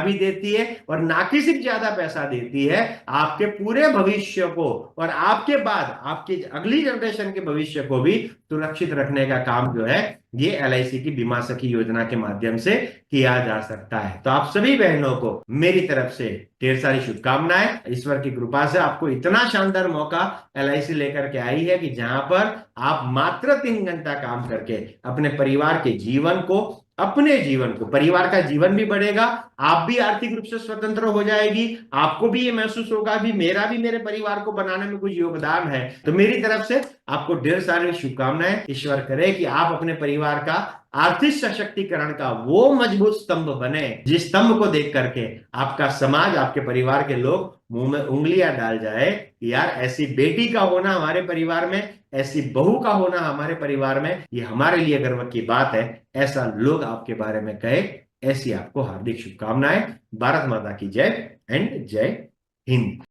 भी देती है, और ना कि सिर्फ ज्यादा पैसा देती है, आपके पूरे भविष्य को और आपके बाद आपकी अगली जनरेशन के भविष्य को भी सुरक्षित रखने का काम जो है ये एलआईसी की बीमा सखी योजना के माध्यम से किया जा सकता है। तो आप सभी बहनों को मेरी तरफ से ढेर सारी शुभकामनाएं। ईश्वर की कृपा से आपको इतना शानदार मौका एलआईसी लेकर के आई है कि जहां पर आप मात्र 3 घंटा काम करके अपने परिवार के जीवन को, अपने जीवन को, परिवार का जीवन भी बढ़ेगा, आप भी आर्थिक रूप से स्वतंत्र हो जाएगी, आपको भी ये महसूस होगा भी मेरा भी मेरे परिवार को बनाने में कुछ योगदान है। तो मेरी तरफ से आपको ढेर सारी शुभकामनाएं। ईश्वर करे कि आप अपने परिवार का आर्थिक सशक्तिकरण का वो मजबूत स्तंभ बने, जिस स्तंभ को देख करके आपका समाज, आपके परिवार के लोग मुंह में उंगलियां डाल जाए, यार ऐसी बेटी का होना हमारे परिवार में, ऐसी बहू का होना हमारे परिवार में, ये हमारे लिए गर्व की बात है। ऐसा लोग आपके बारे में कहे, ऐसी आपको हार्दिक शुभकामनाएं। भारत माता की जय एंड जय हिंद।